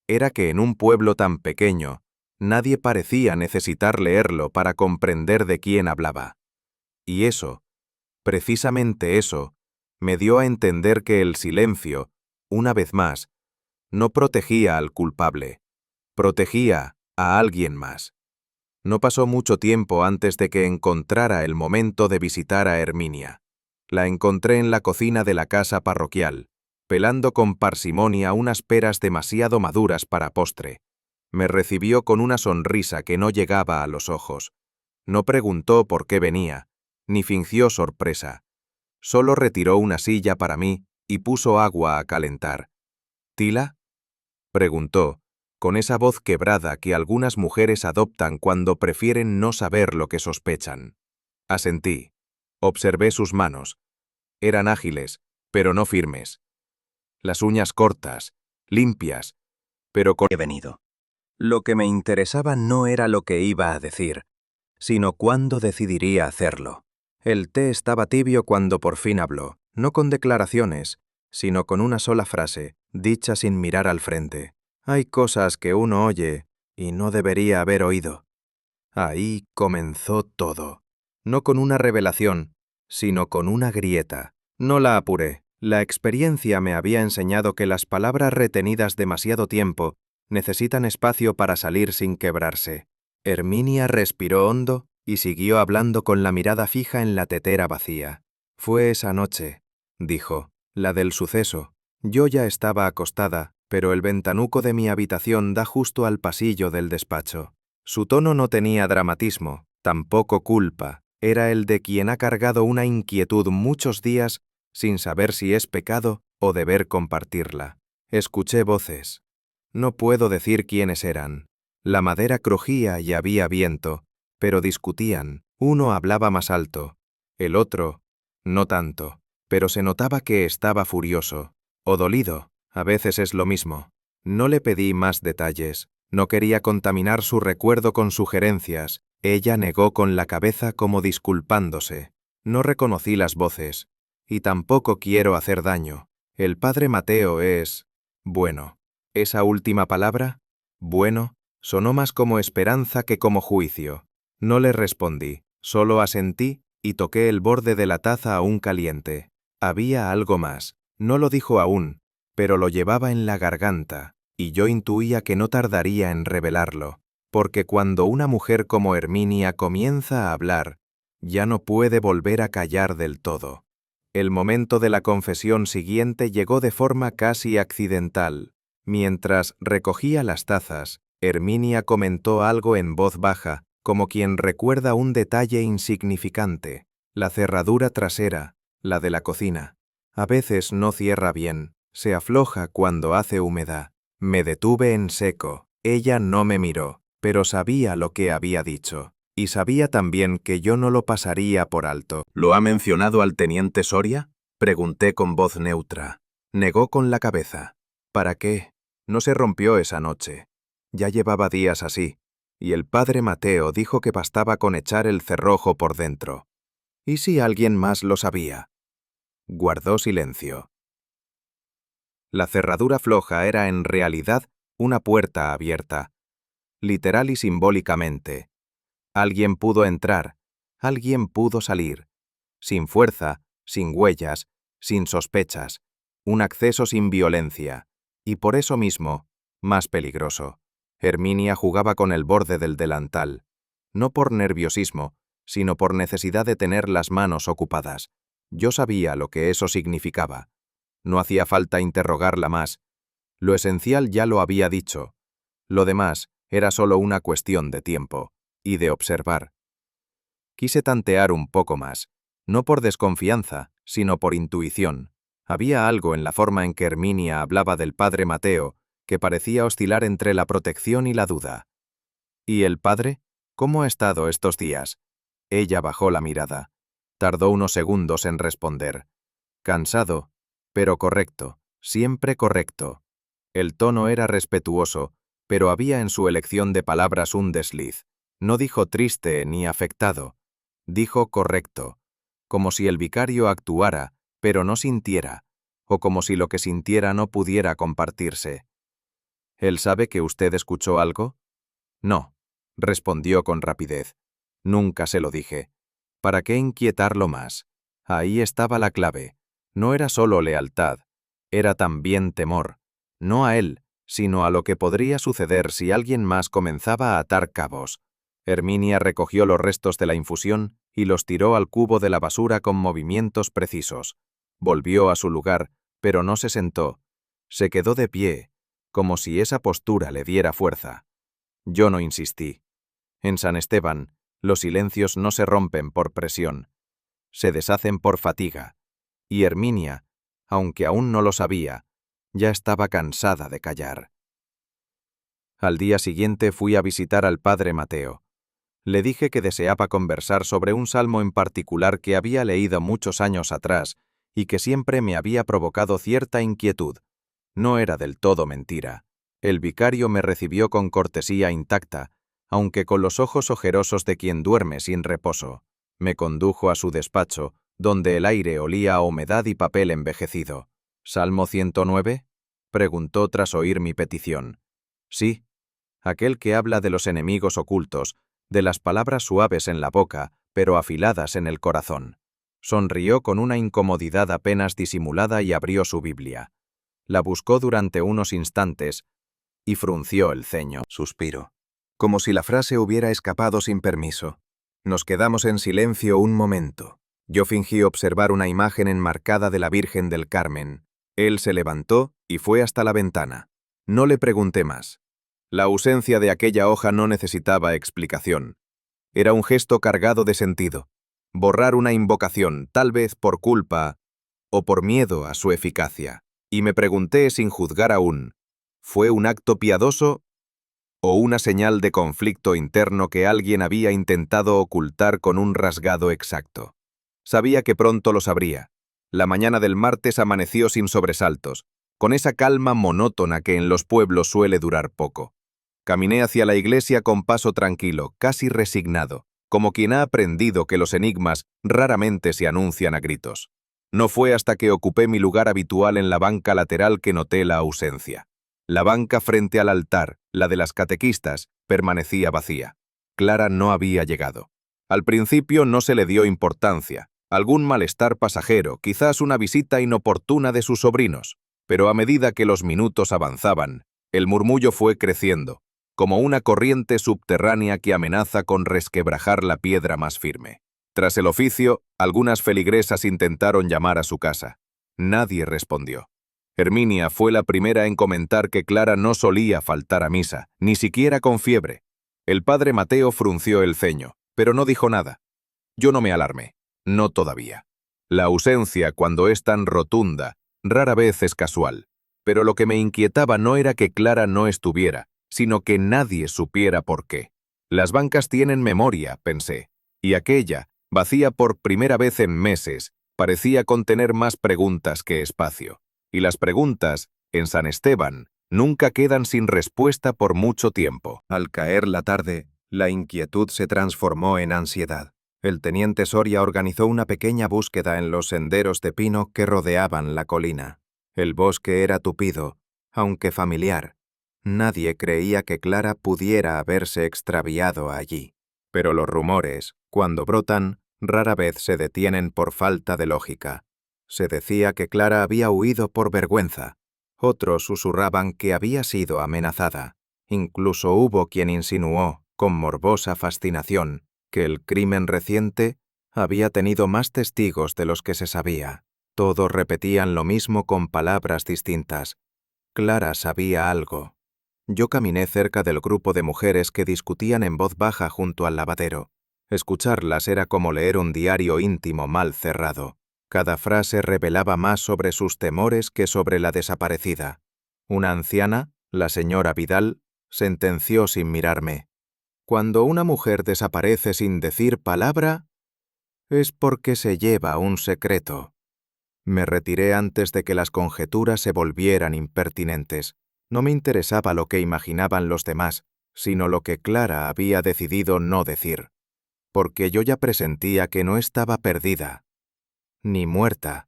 era que en un pueblo tan pequeño, nadie parecía necesitar leerlo para comprender de quién hablaba. Y eso, precisamente eso, me dio a entender que el silencio, una vez más, no protegía al culpable, protegía a alguien más. No pasó mucho tiempo antes de que encontrara el momento de visitar a Herminia. La encontré en la cocina de la casa parroquial, pelando con parsimonia unas peras demasiado maduras para postre. Me recibió con una sonrisa que no llegaba a los ojos. No preguntó por qué venía, ni fingió sorpresa. Solo retiró una silla para mí y puso agua a calentar. ¿Tila?, preguntó, con esa voz quebrada que algunas mujeres adoptan cuando prefieren no saber lo que sospechan. Asentí. Observé sus manos. Eran ágiles, pero no firmes. Las uñas cortas, limpias, pero con... He venido. Lo que me interesaba no era lo que iba a decir, sino cuándo decidiría hacerlo. El té estaba tibio cuando por fin habló, no con declaraciones, sino con una sola frase, dicha sin mirar al frente. Hay cosas que uno oye y no debería haber oído. Ahí comenzó todo. No con una revelación, sino con una grieta. No la apuré. La experiencia me había enseñado que las palabras retenidas demasiado tiempo necesitan espacio para salir sin quebrarse. Herminia respiró hondo y siguió hablando con la mirada fija en la tetera vacía. Fue esa noche, dijo, la del suceso. Yo ya estaba acostada, pero el ventanuco de mi habitación da justo al pasillo del despacho. Su tono no tenía dramatismo, tampoco culpa. Era el de quien ha cargado una inquietud muchos días sin saber si es pecado o deber compartirla. Escuché voces. No puedo decir quiénes eran. La madera crujía y había viento, pero discutían. Uno hablaba más alto, el otro, no tanto, pero se notaba que estaba furioso, o dolido, a veces es lo mismo. No le pedí más detalles, no quería contaminar su recuerdo con sugerencias. Ella negó con la cabeza como disculpándose. No reconocí las voces, y tampoco quiero hacer daño. El padre Mateo es... bueno. Esa última palabra, bueno, sonó más como esperanza que como juicio. No le respondí, solo asentí y toqué el borde de la taza aún caliente. Había algo más. No lo dijo aún, pero lo llevaba en la garganta, y yo intuía que no tardaría en revelarlo, porque cuando una mujer como Herminia comienza a hablar, ya no puede volver a callar del todo. El momento de la confesión siguiente llegó de forma casi accidental. Mientras recogía las tazas, Herminia comentó algo en voz baja, como quien recuerda un detalle insignificante. La cerradura trasera, la de la cocina. A veces no cierra bien, se afloja cuando hace humedad. Me detuve en seco. Ella no me miró, pero sabía lo que había dicho. Y sabía también que yo no lo pasaría por alto. ¿Lo ha mencionado al teniente Soria?, pregunté con voz neutra. Negó con la cabeza. ¿Para qué? No se rompió esa noche. Ya llevaba días así, y el padre Mateo dijo que bastaba con echar el cerrojo por dentro. ¿Y si alguien más lo sabía? Guardó silencio. La cerradura floja era en realidad una puerta abierta, literal y simbólicamente. Alguien pudo entrar, alguien pudo salir, sin fuerza, sin huellas, sin sospechas, un acceso sin violencia, y por eso mismo, más peligroso. Herminia jugaba con el borde del delantal, no por nerviosismo, sino por necesidad de tener las manos ocupadas. Yo sabía lo que eso significaba. No hacía falta interrogarla más. Lo esencial ya lo había dicho. Lo demás era solo una cuestión de tiempo y de observar. Quise tantear un poco más, no por desconfianza, sino por intuición. Había algo en la forma en que Herminia hablaba del padre Mateo que parecía oscilar entre la protección y la duda. ¿Y el padre? ¿Cómo ha estado estos días? Ella bajó la mirada. Tardó unos segundos en responder. Cansado, pero correcto, siempre correcto. El tono era respetuoso, pero había en su elección de palabras un desliz. No dijo triste ni afectado. Dijo correcto, como si el vicario actuara, pero no sintiera, o como si lo que sintiera no pudiera compartirse. ¿Él sabe que usted escuchó algo? No, respondió con rapidez. Nunca se lo dije. ¿Para qué inquietarlo más? Ahí estaba la clave. No era solo lealtad, era también temor. No a él, sino a lo que podría suceder si alguien más comenzaba a atar cabos. Herminia recogió los restos de la infusión y los tiró al cubo de la basura con movimientos precisos. Volvió a su lugar, pero no se sentó. Se quedó de pie, como si esa postura le diera fuerza. Yo no insistí. En San Esteban, los silencios no se rompen por presión, se deshacen por fatiga, y Herminia, aunque aún no lo sabía, ya estaba cansada de callar. Al día siguiente fui a visitar al padre Mateo. Le dije que deseaba conversar sobre un salmo en particular que había leído muchos años atrás y que siempre me había provocado cierta inquietud. No era del todo mentira. El vicario me recibió con cortesía intacta, aunque con los ojos ojerosos de quien duerme sin reposo. Me condujo a su despacho, donde el aire olía a humedad y papel envejecido. ¿Salmo 109? Preguntó tras oír mi petición. Sí, aquel que habla de los enemigos ocultos, de las palabras suaves en la boca, pero afiladas en el corazón. Sonrió con una incomodidad apenas disimulada y abrió su Biblia. La buscó durante unos instantes y frunció el ceño. Suspiro. Como si la frase hubiera escapado sin permiso. Nos quedamos en silencio un momento. Yo fingí observar una imagen enmarcada de la Virgen del Carmen. Él se levantó y fue hasta la ventana. No le pregunté más. La ausencia de aquella hoja no necesitaba explicación. Era un gesto cargado de sentido. Borrar una invocación, tal vez por culpa o por miedo a su eficacia. Y me pregunté sin juzgar aún, ¿fue un acto piadoso o una señal de conflicto interno que alguien había intentado ocultar con un rasgado exacto? Sabía que pronto lo sabría. La mañana del martes amaneció sin sobresaltos, con esa calma monótona que en los pueblos suele durar poco. Caminé hacia la iglesia con paso tranquilo, casi resignado, como quien ha aprendido que los enigmas raramente se anuncian a gritos. No fue hasta que ocupé mi lugar habitual en la banca lateral que noté la ausencia. La banca frente al altar, la de las catequistas, permanecía vacía. Clara no había llegado. Al principio no se le dio importancia, algún malestar pasajero, quizás una visita inoportuna de sus sobrinos, pero a medida que los minutos avanzaban, el murmullo fue creciendo, como una corriente subterránea que amenaza con resquebrajar la piedra más firme. Tras el oficio, algunas feligresas intentaron llamar a su casa. Nadie respondió. Herminia fue la primera en comentar que Clara no solía faltar a misa, ni siquiera con fiebre. El padre Mateo frunció el ceño, pero no dijo nada. Yo no me alarmé, no todavía. La ausencia, cuando es tan rotunda, rara vez es casual. Pero lo que me inquietaba no era que Clara no estuviera, sino que nadie supiera por qué. Las bancas tienen memoria, pensé, y aquella, vacía por primera vez en meses, parecía contener más preguntas que espacio. Y las preguntas, en San Esteban, nunca quedan sin respuesta por mucho tiempo. Al caer la tarde, la inquietud se transformó en ansiedad. El teniente Soria organizó una pequeña búsqueda en los senderos de pino que rodeaban la colina. El bosque era tupido, aunque familiar. Nadie creía que Clara pudiera haberse extraviado allí. Pero los rumores, cuando brotan, rara vez se detienen por falta de lógica. Se decía que Clara había huido por vergüenza. Otros susurraban que había sido amenazada. Incluso hubo quien insinuó, con morbosa fascinación, que el crimen reciente había tenido más testigos de los que se sabía. Todos repetían lo mismo con palabras distintas. Clara sabía algo. Yo caminé cerca del grupo de mujeres que discutían en voz baja junto al lavadero. Escucharlas era como leer un diario íntimo mal cerrado. Cada frase revelaba más sobre sus temores que sobre la desaparecida. Una anciana, la señora Vidal, sentenció sin mirarme. Cuando una mujer desaparece sin decir palabra, es porque se lleva un secreto. Me retiré antes de que las conjeturas se volvieran impertinentes. No me interesaba lo que imaginaban los demás, sino lo que Clara había decidido no decir. Porque yo ya presentía que no estaba perdida, ni muerta,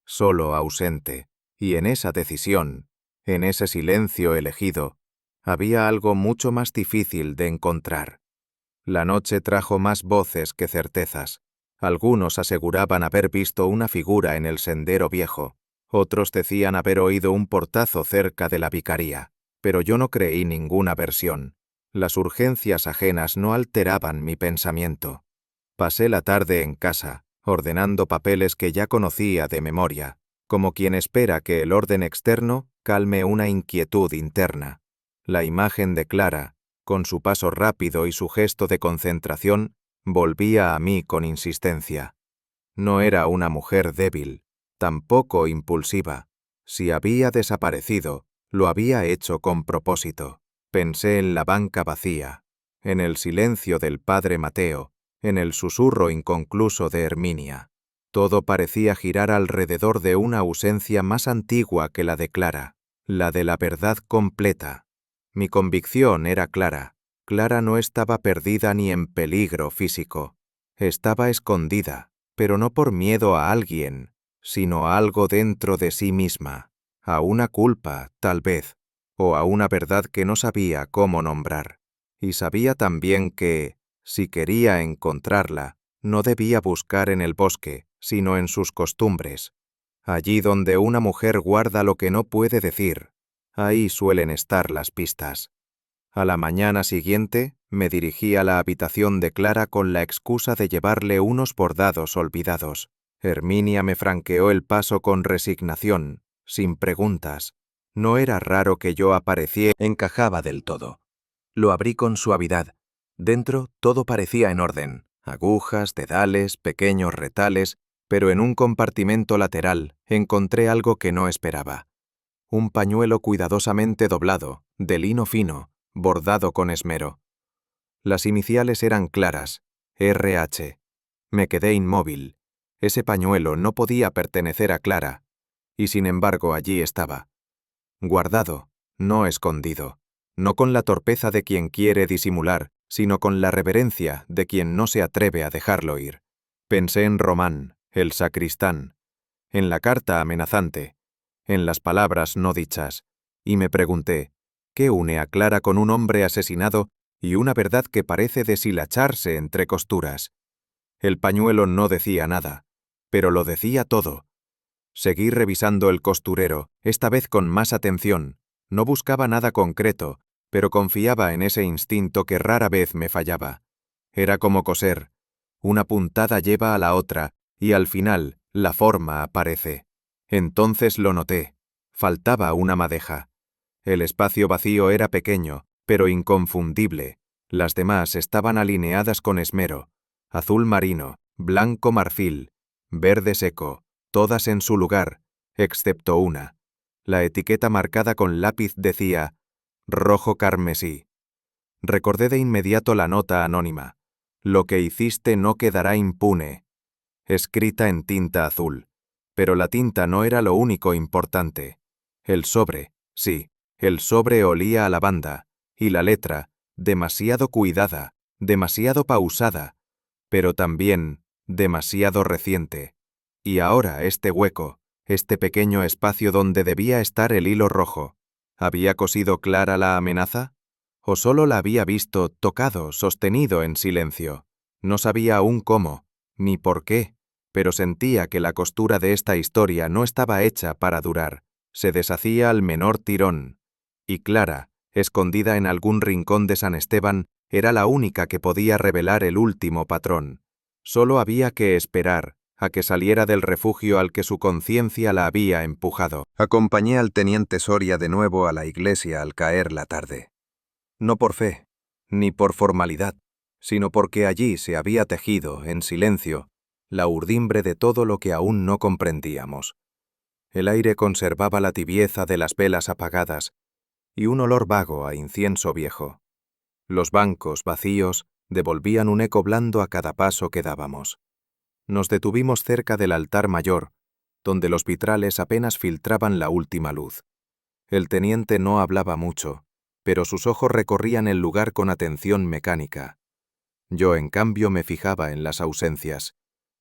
solo ausente, y en esa decisión, en ese silencio elegido, Había algo mucho más difícil de encontrar. La noche trajo más voces que certezas. Algunos aseguraban haber visto una figura en el sendero viejo. Otros decían haber oído un portazo cerca de la vicaría. Pero yo no creí ninguna versión. Las urgencias ajenas no alteraban mi pensamiento. Pasé la tarde en casa, ordenando papeles que ya conocía de memoria, como quien espera que el orden externo calme una inquietud interna. La imagen de Clara, con su paso rápido y su gesto de concentración, volvía a mí con insistencia. No era una mujer débil, tampoco impulsiva. Si había desaparecido, lo había hecho con propósito. Pensé en la banca vacía, en el silencio del padre Mateo, en el susurro inconcluso de Herminia. Todo parecía girar alrededor de una ausencia más antigua que la de Clara, la de la verdad completa. Mi convicción era clara. Clara no estaba perdida ni en peligro físico. Estaba escondida, pero no por miedo a alguien, sino a algo dentro de sí misma, a una culpa, tal vez, o a una verdad que no sabía cómo nombrar. Y sabía también que, si quería encontrarla, no debía buscar en el bosque, sino en sus costumbres. Allí donde una mujer guarda lo que no puede decir, ahí suelen estar las pistas. A la mañana siguiente, me dirigí a la habitación de Clara con la excusa de llevarle unos bordados olvidados. Herminia me franqueó el paso con resignación, sin preguntas. No era raro que yo apareciera. Encajaba del todo. Lo abrí con suavidad. Dentro todo parecía en orden. Agujas, dedales, pequeños retales, pero en un compartimento lateral encontré algo que no esperaba. Un pañuelo cuidadosamente doblado, de lino fino, bordado con esmero. Las iniciales eran claras, RH. Me quedé inmóvil. Ese pañuelo no podía pertenecer a Clara, y sin embargo allí estaba. Guardado, no escondido, no con la torpeza de quien quiere disimular, sino con la reverencia de quien no se atreve a dejarlo ir. Pensé en Román, el sacristán, en la carta amenazante, en las palabras no dichas, y me pregunté, ¿qué une a Clara con un hombre asesinado y una verdad que parece deshilacharse entre costuras? El pañuelo no decía nada, pero lo decía todo. Seguí revisando el costurero, esta vez con más atención. No buscaba nada concreto, pero confiaba en ese instinto que rara vez me fallaba. Era como coser. Una puntada lleva a la otra, y al final, la forma aparece. Entonces lo noté. Faltaba una madeja. El espacio vacío era pequeño, pero inconfundible. Las demás estaban alineadas con esmero. Azul marino, blanco marfil, verde seco, todas en su lugar, excepto una. La etiqueta marcada con lápiz decía rojo carmesí. Recordé de inmediato la nota anónima. Lo que hiciste no quedará impune. Escrita en tinta azul. Pero la tinta no era lo único importante. El sobre, sí, el sobre olía a lavanda, y la letra, demasiado cuidada, demasiado pausada, pero también demasiado reciente. Y ahora este hueco, este pequeño espacio donde debía estar el hilo rojo, ¿había cosido Clara la amenaza? ¿O solo la había visto, tocado, sostenido en silencio? No sabía aún cómo, ni por qué, pero sentía que la costura de esta historia no estaba hecha para durar. Se deshacía al menor tirón. Y Clara, escondida en algún rincón de San Esteban, era la única que podía revelar el último patrón. Solo había que esperar a que saliera del refugio al que su conciencia la había empujado. Acompañé al teniente Soria de nuevo a la iglesia al caer la tarde. No por fe, ni por formalidad, sino porque allí se había tejido, en silencio, la urdimbre de todo lo que aún no comprendíamos. El aire conservaba la tibieza de las velas apagadas y un olor vago a incienso viejo. Los bancos, vacíos, devolvían un eco blando a cada paso que dábamos. Nos detuvimos cerca del altar mayor, donde los vitrales apenas filtraban la última luz. El teniente no hablaba mucho, pero sus ojos recorrían el lugar con atención mecánica. Yo, en cambio, me fijaba en las ausencias,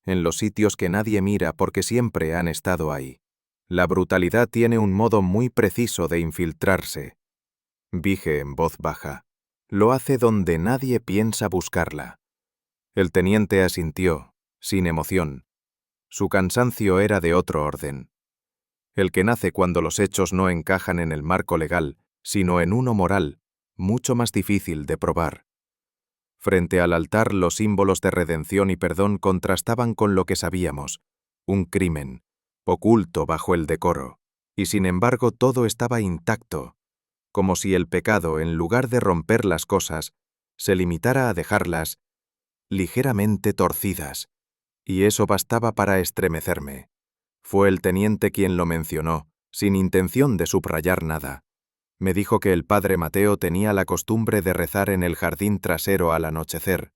en los sitios que nadie mira porque siempre han estado ahí. La brutalidad tiene un modo muy preciso de infiltrarse. Dije en voz baja. Lo hace donde nadie piensa buscarla. El teniente asintió, sin emoción. Su cansancio era de otro orden. El que nace cuando los hechos no encajan en el marco legal, sino en uno moral, mucho más difícil de probar. Frente al altar, los símbolos de redención y perdón contrastaban con lo que sabíamos, un crimen, oculto bajo el decoro, y sin embargo todo estaba intacto, como si el pecado, en lugar de romper las cosas, se limitara a dejarlas ligeramente torcidas, y eso bastaba para estremecerme. Fue el teniente quien lo mencionó, sin intención de subrayar nada. Me dijo que el padre Mateo tenía la costumbre de rezar en el jardín trasero al anochecer,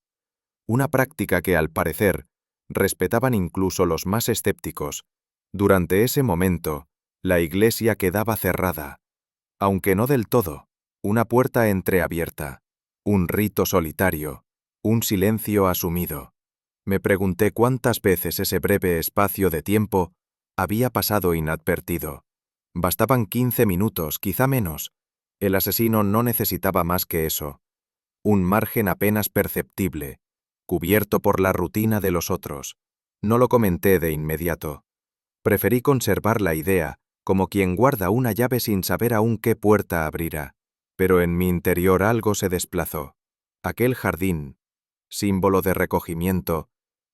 una práctica que, al parecer, respetaban incluso los más escépticos. Durante ese momento, la iglesia quedaba cerrada, aunque no del todo, una puerta entreabierta, un rito solitario, un silencio asumido. Me pregunté cuántas veces ese breve espacio de tiempo había pasado inadvertido. Bastaban 15 minutos, quizá menos. El asesino no necesitaba más que eso. Un margen apenas perceptible, cubierto por la rutina de los otros. No lo comenté de inmediato. Preferí conservar la idea, como quien guarda una llave sin saber aún qué puerta abrirá. Pero en mi interior algo se desplazó. Aquel jardín, símbolo de recogimiento,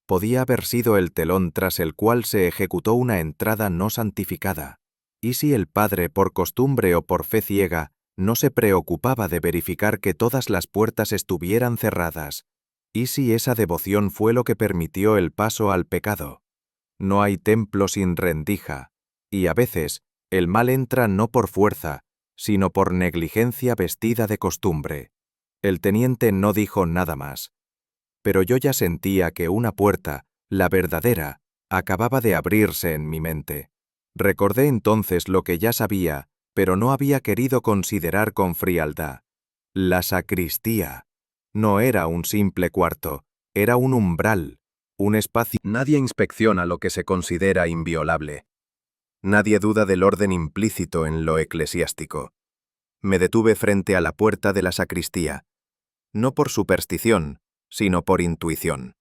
podía haber sido el telón tras el cual se ejecutó una entrada no santificada. ¿Y si el padre, por costumbre o por fe ciega, no se preocupaba de verificar que todas las puertas estuvieran cerradas? ¿Y si esa devoción fue lo que permitió el paso al pecado? No hay templo sin rendija, y a veces el mal entra no por fuerza, sino por negligencia vestida de costumbre. El teniente no dijo nada más. Pero yo ya sentía que una puerta, la verdadera, acababa de abrirse en mi mente. Recordé entonces lo que ya sabía, pero no había querido considerar con frialdad. La sacristía. No era un simple cuarto, era un umbral, un espacio. Nadie inspecciona lo que se considera inviolable. Nadie duda del orden implícito en lo eclesiástico. Me detuve frente a la puerta de la sacristía, no por superstición, sino por intuición.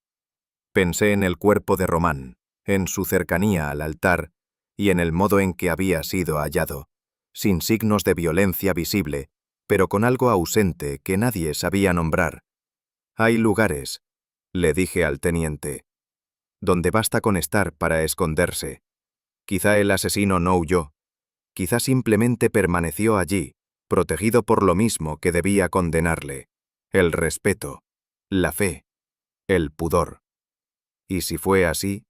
Pensé en el cuerpo de Román, en su cercanía al altar y en el modo en que había sido hallado, sin signos de violencia visible, pero con algo ausente que nadie sabía nombrar. Hay lugares, le dije al teniente, donde basta con estar para esconderse. Quizá el asesino no huyó, quizá simplemente permaneció allí, protegido por lo mismo que debía condenarle, el respeto, la fe, el pudor. Y si fue así,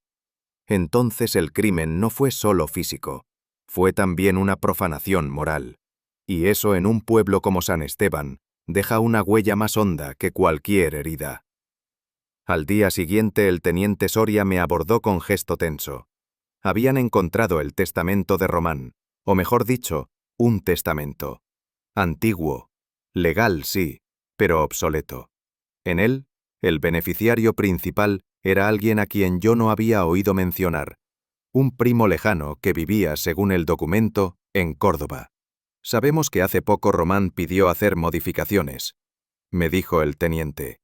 entonces el crimen no fue solo físico, fue también una profanación moral. Y eso en un pueblo como San Esteban deja una huella más honda que cualquier herida. Al día siguiente el teniente Soria me abordó con gesto tenso. Habían encontrado el testamento de Román, o mejor dicho, un testamento. Antiguo, legal sí, pero obsoleto. En él, el beneficiario principal era alguien a quien yo no había oído mencionar, un primo lejano que vivía, según el documento, en Córdoba. Sabemos que hace poco Román pidió hacer modificaciones, me dijo el teniente.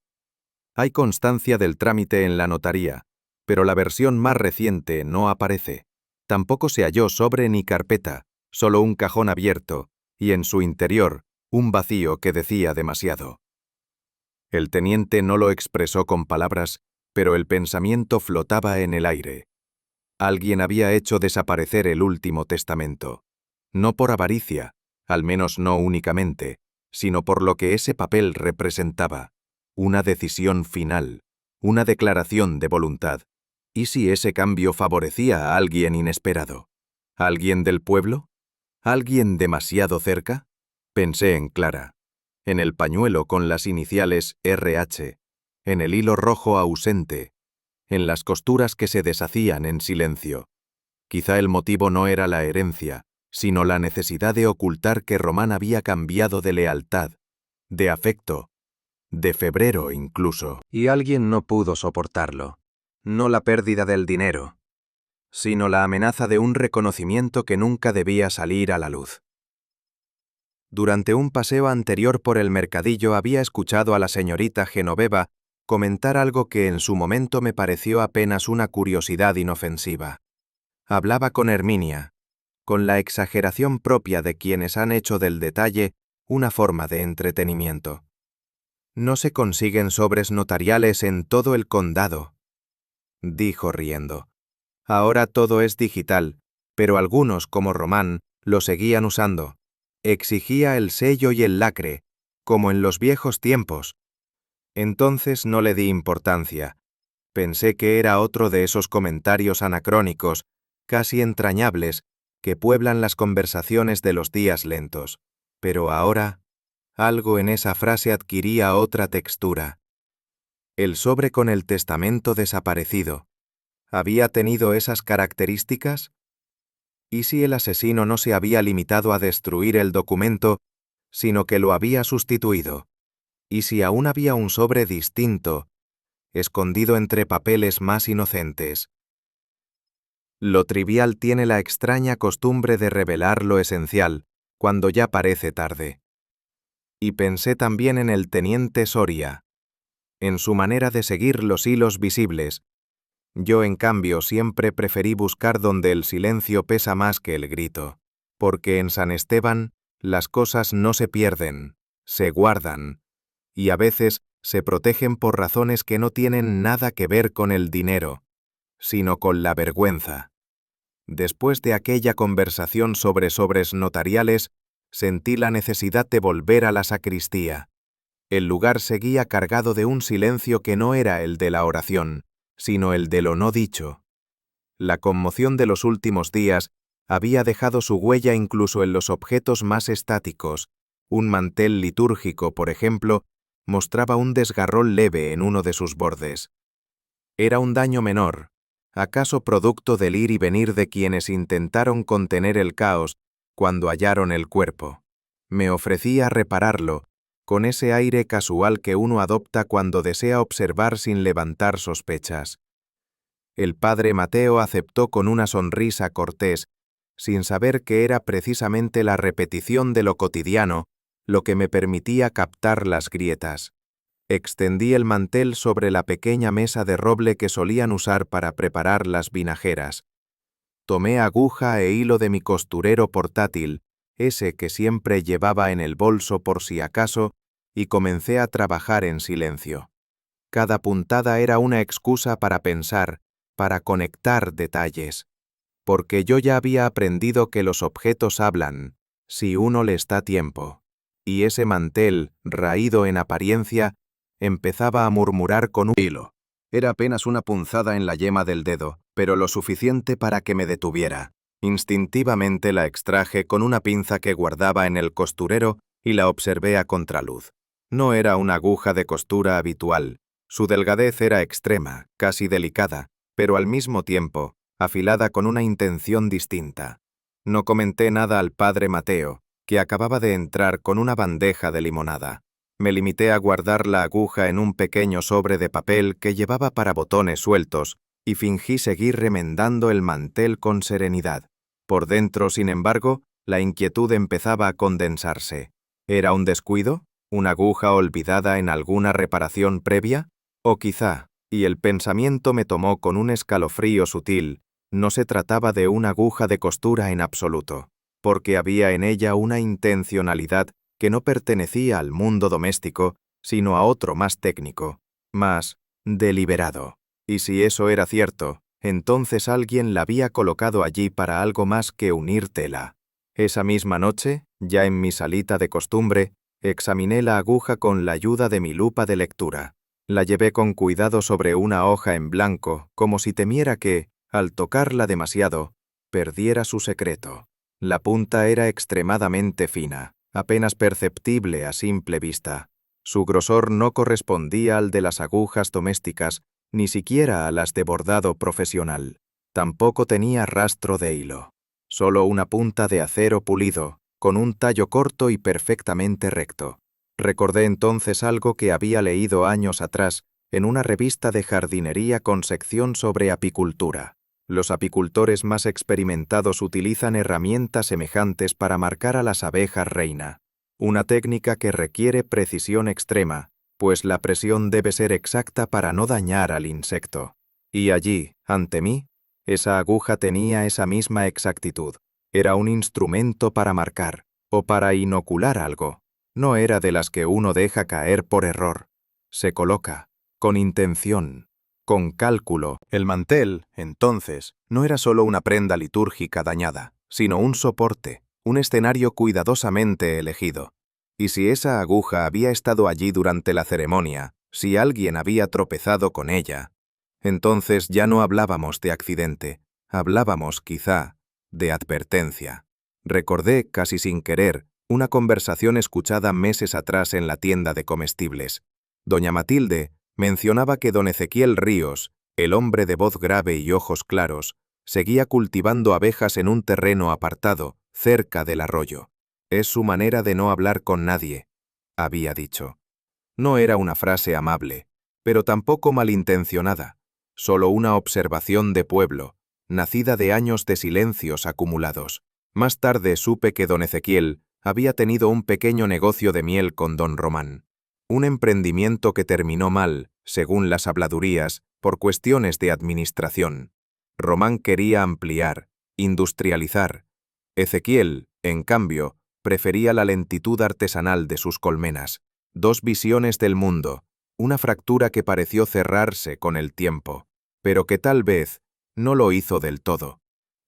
Hay constancia del trámite en la notaría, pero la versión más reciente no aparece. Tampoco se halló sobre ni carpeta, solo un cajón abierto, y en su interior, un vacío que decía demasiado. El teniente no lo expresó con palabras, pero el pensamiento flotaba en el aire. Alguien había hecho desaparecer el último testamento. No por avaricia, al menos no únicamente, sino por lo que ese papel representaba. Una decisión final, una declaración de voluntad. ¿Y si ese cambio favorecía a alguien inesperado? ¿Alguien del pueblo? ¿Alguien demasiado cerca? Pensé en Clara, en el pañuelo con las iniciales RH, en el hilo rojo ausente, en las costuras que se deshacían en silencio. Quizá el motivo no era la herencia, sino la necesidad de ocultar que Román había cambiado de lealtad, de afecto, de febrero incluso. Y alguien no pudo soportarlo. No la pérdida del dinero, sino la amenaza de un reconocimiento que nunca debía salir a la luz. Durante un paseo anterior por el mercadillo había escuchado a la señorita Genoveva comentar algo que en su momento me pareció apenas una curiosidad inofensiva. Hablaba con Herminia, con la exageración propia de quienes han hecho del detalle una forma de entretenimiento. «No se consiguen sobres notariales en todo el condado», dijo riendo. «Ahora todo es digital, pero algunos, como Román, lo seguían usando. Exigía el sello y el lacre, como en los viejos tiempos». Entonces no le di importancia. Pensé que era otro de esos comentarios anacrónicos, casi entrañables, que pueblan las conversaciones de los días lentos. Pero ahora, algo en esa frase adquiría otra textura. El sobre con el testamento desaparecido. ¿Había tenido esas características? ¿Y si el asesino no se había limitado a destruir el documento, sino que lo había sustituido? ¿Y si aún había un sobre distinto, escondido entre papeles más inocentes? Lo trivial tiene la extraña costumbre de revelar lo esencial, cuando ya parece tarde. Y pensé también en el teniente Soria, en su manera de seguir los hilos visibles. Yo, en cambio, siempre preferí buscar donde el silencio pesa más que el grito, porque en San Esteban las cosas no se pierden, se guardan, y a veces se protegen por razones que no tienen nada que ver con el dinero, sino con la vergüenza. Después de aquella conversación sobre sobres notariales, sentí la necesidad de volver a la sacristía. El lugar seguía cargado de un silencio que no era el de la oración, sino el de lo no dicho. La conmoción de los últimos días había dejado su huella incluso en los objetos más estáticos. Un mantel litúrgico, por ejemplo, mostraba un desgarrón leve en uno de sus bordes. Era un daño menor, acaso producto del ir y venir de quienes intentaron contener el caos cuando hallaron el cuerpo. Me ofrecí a repararlo, con ese aire casual que uno adopta cuando desea observar sin levantar sospechas. El padre Mateo aceptó con una sonrisa cortés, sin saber que era precisamente la repetición de lo cotidiano lo que me permitía captar las grietas. Extendí el mantel sobre la pequeña mesa de roble que solían usar para preparar las vinajeras. Tomé aguja e hilo de mi costurero portátil, ese que siempre llevaba en el bolso por si acaso, y comencé a trabajar en silencio. Cada puntada era una excusa para pensar, para conectar detalles. Porque yo ya había aprendido que los objetos hablan, si uno les da tiempo. Y ese mantel, raído en apariencia, empezaba a murmurar con un hilo. Era apenas una punzada en la yema del dedo, pero lo suficiente para que me detuviera. Instintivamente la extraje con una pinza que guardaba en el costurero y la observé a contraluz. No era una aguja de costura habitual. Su delgadez era extrema, casi delicada, pero al mismo tiempo, afilada con una intención distinta. No comenté nada al padre Mateo, que acababa de entrar con una bandeja de limonada. Me limité a guardar la aguja en un pequeño sobre de papel que llevaba para botones sueltos y fingí seguir remendando el mantel con serenidad. Por dentro, sin embargo, la inquietud empezaba a condensarse. ¿Era un descuido? ¿Una aguja olvidada en alguna reparación previa? O quizá, y el pensamiento me tomó con un escalofrío sutil, no se trataba de una aguja de costura en absoluto, porque había en ella una intencionalidad que no pertenecía al mundo doméstico, sino a otro más técnico, más deliberado. Y si eso era cierto, entonces alguien la había colocado allí para algo más que unir tela. Esa misma noche, ya en mi salita de costumbre, examiné la aguja con la ayuda de mi lupa de lectura. La llevé con cuidado sobre una hoja en blanco, como si temiera que, al tocarla demasiado, perdiera su secreto. La punta era extremadamente fina, apenas perceptible a simple vista. Su grosor no correspondía al de las agujas domésticas, ni siquiera a las de bordado profesional. Tampoco tenía rastro de hilo. Solo una punta de acero pulido, con un tallo corto y perfectamente recto. Recordé entonces algo que había leído años atrás en una revista de jardinería con sección sobre apicultura. Los apicultores más experimentados utilizan herramientas semejantes para marcar a las abejas reina. Una técnica que requiere precisión extrema, pues la presión debe ser exacta para no dañar al insecto. Y allí, ante mí, esa aguja tenía esa misma exactitud. Era un instrumento para marcar, o para inocular algo. No era de las que uno deja caer por error. Se coloca, con intención, con cálculo. El mantel, entonces, no era solo una prenda litúrgica dañada, sino un soporte, un escenario cuidadosamente elegido. Y si esa aguja había estado allí durante la ceremonia, si alguien había tropezado con ella, entonces ya no hablábamos de accidente, hablábamos, quizá, de advertencia. Recordé, casi sin querer, una conversación escuchada meses atrás en la tienda de comestibles. Doña Matilde mencionaba que don Ezequiel Ríos, el hombre de voz grave y ojos claros, seguía cultivando abejas en un terreno apartado, cerca del arroyo. Es su manera de no hablar con nadie, había dicho. No era una frase amable, pero tampoco malintencionada, solo una observación de pueblo, nacida de años de silencios acumulados. Más tarde supe que don Ezequiel había tenido un pequeño negocio de miel con don Román. Un emprendimiento que terminó mal, según las habladurías, por cuestiones de administración. Román quería ampliar, industrializar. Ezequiel, en cambio, prefería la lentitud artesanal de sus colmenas. Dos visiones del mundo, una fractura que pareció cerrarse con el tiempo, pero que tal vez no lo hizo del todo.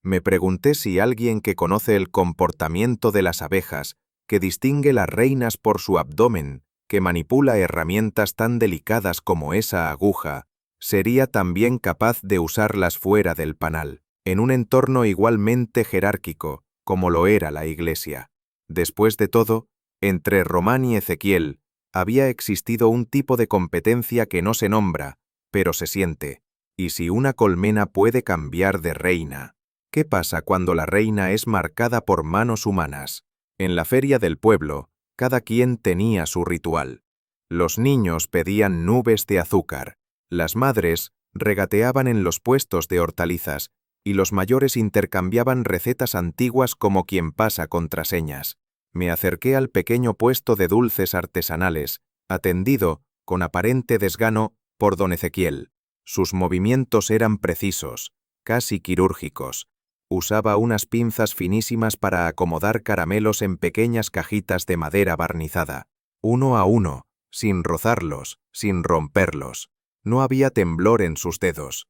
Me pregunté si alguien que conoce el comportamiento de las abejas, que distingue las reinas por su abdomen, que manipula herramientas tan delicadas como esa aguja, sería también capaz de usarlas fuera del panal, en un entorno igualmente jerárquico, como lo era la Iglesia. Después de todo, entre Román y Ezequiel, había existido un tipo de competencia que no se nombra, pero se siente. Y si una colmena puede cambiar de reina, ¿qué pasa cuando la reina es marcada por manos humanas? En la feria del pueblo, cada quien tenía su ritual. Los niños pedían nubes de azúcar, las madres regateaban en los puestos de hortalizas, y los mayores intercambiaban recetas antiguas como quien pasa contraseñas. Me acerqué al pequeño puesto de dulces artesanales, atendido, con aparente desgano, por don Ezequiel. Sus movimientos eran precisos, casi quirúrgicos. Usaba unas pinzas finísimas para acomodar caramelos en pequeñas cajitas de madera barnizada, uno a uno, sin rozarlos, sin romperlos. No había temblor en sus dedos.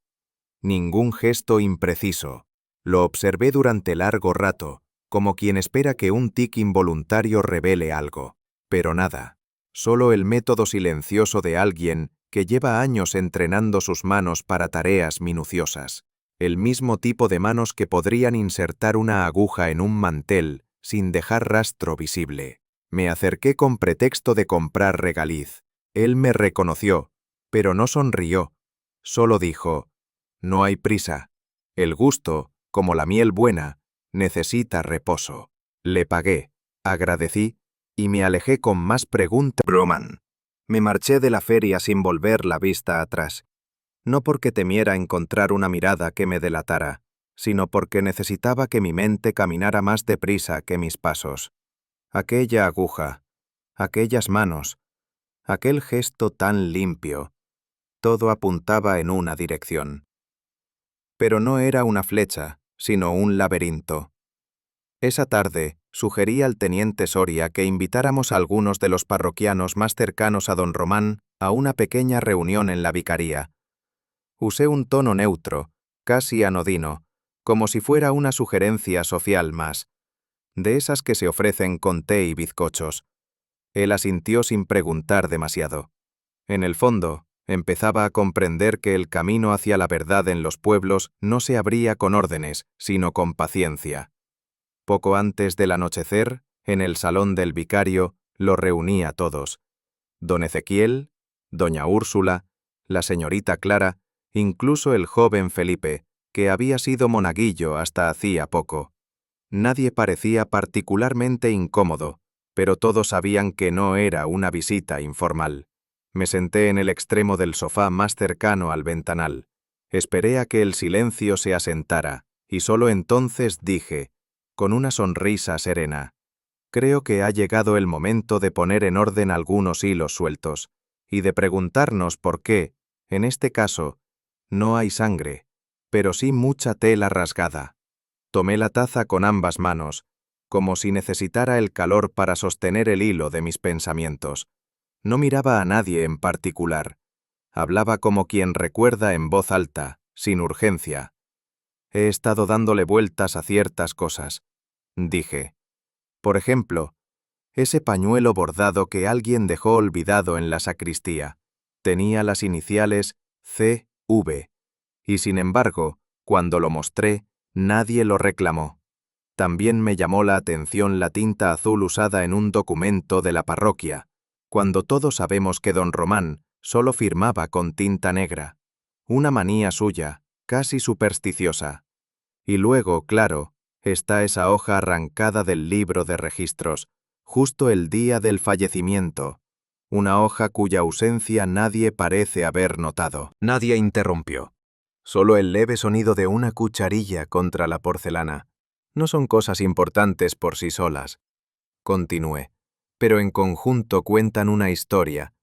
Ningún gesto impreciso. Lo observé durante largo rato, como quien espera que un tic involuntario revele algo. Pero nada. Solo el método silencioso de alguien que lleva años entrenando sus manos para tareas minuciosas. El mismo tipo de manos que podrían insertar una aguja en un mantel sin dejar rastro visible. Me acerqué con pretexto de comprar regaliz. Él me reconoció, pero no sonrió. Solo dijo: «No hay prisa. El gusto, como la miel buena, necesita reposo». Le pagué, agradecí, y me alejé con más preguntas. Román. Me marché de la feria sin volver la vista atrás. No porque temiera encontrar una mirada que me delatara, sino porque necesitaba que mi mente caminara más deprisa que mis pasos. Aquella aguja, aquellas manos, aquel gesto tan limpio, todo apuntaba en una dirección. Pero no era una flecha, sino un laberinto. Esa tarde, sugerí al teniente Soria que invitáramos a algunos de los parroquianos más cercanos a don Román a una pequeña reunión en la vicaría. Usé un tono neutro, casi anodino, como si fuera una sugerencia social más, de esas que se ofrecen con té y bizcochos. Él asintió sin preguntar demasiado. En el fondo, empezaba a comprender que el camino hacia la verdad en los pueblos no se abría con órdenes, sino con paciencia. Poco antes del anochecer, en el salón del vicario, lo reuní a todos. Don Ezequiel, doña Úrsula, la señorita Clara, incluso el joven Felipe, que había sido monaguillo hasta hacía poco. Nadie parecía particularmente incómodo, pero todos sabían que no era una visita informal. Me senté en el extremo del sofá más cercano al ventanal. Esperé a que el silencio se asentara, y solo entonces dije, con una sonrisa serena: Creo que ha llegado el momento de poner en orden algunos hilos sueltos, y de preguntarnos por qué, en este caso, no hay sangre, pero sí mucha tela rasgada. Tomé la taza con ambas manos, como si necesitara el calor para sostener el hilo de mis pensamientos. No miraba a nadie en particular. Hablaba como quien recuerda en voz alta, sin urgencia. He estado dándole vueltas a ciertas cosas, dije. Por ejemplo, ese pañuelo bordado que alguien dejó olvidado en la sacristía. Tenía las iniciales C.V. Y sin embargo, cuando lo mostré, nadie lo reclamó. También me llamó la atención la tinta azul usada en un documento de la parroquia, cuando todos sabemos que don Román solo firmaba con tinta negra. Una manía suya, casi supersticiosa. Y luego, claro, está esa hoja arrancada del libro de registros, justo el día del fallecimiento, una hoja cuya ausencia nadie parece haber notado. Nadie interrumpió. Solo el leve sonido de una cucharilla contra la porcelana. No son cosas importantes por sí solas. Continué, pero en conjunto cuentan una historia,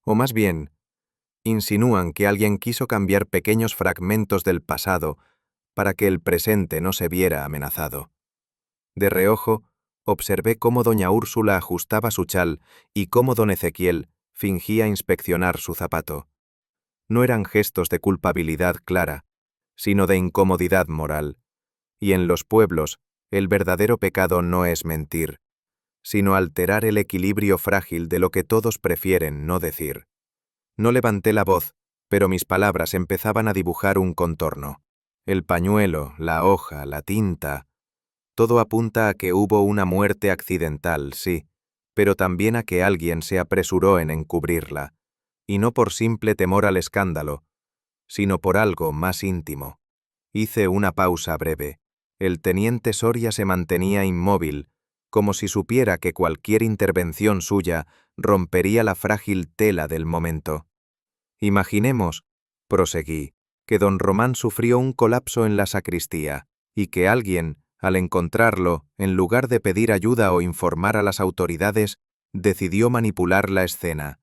o más bien, insinúan que alguien quiso cambiar pequeños fragmentos del pasado para que el presente no se viera amenazado. De reojo, observé cómo doña Úrsula ajustaba su chal y cómo don Ezequiel fingía inspeccionar su zapato. No eran gestos de culpabilidad clara, sino de incomodidad moral. Y en los pueblos, el verdadero pecado no es mentir, sino alterar el equilibrio frágil de lo que todos prefieren no decir. No levanté la voz, pero mis palabras empezaban a dibujar un contorno. El pañuelo, la hoja, la tinta. Todo apunta a que hubo una muerte accidental, sí, pero también a que alguien se apresuró en encubrirla, y no por simple temor al escándalo, sino por algo más íntimo. Hice una pausa breve. El teniente Soria se mantenía inmóvil, como si supiera que cualquier intervención suya rompería la frágil tela del momento. Imaginemos, proseguí, que don Román sufrió un colapso en la sacristía, y que alguien, al encontrarlo, en lugar de pedir ayuda o informar a las autoridades, decidió manipular la escena.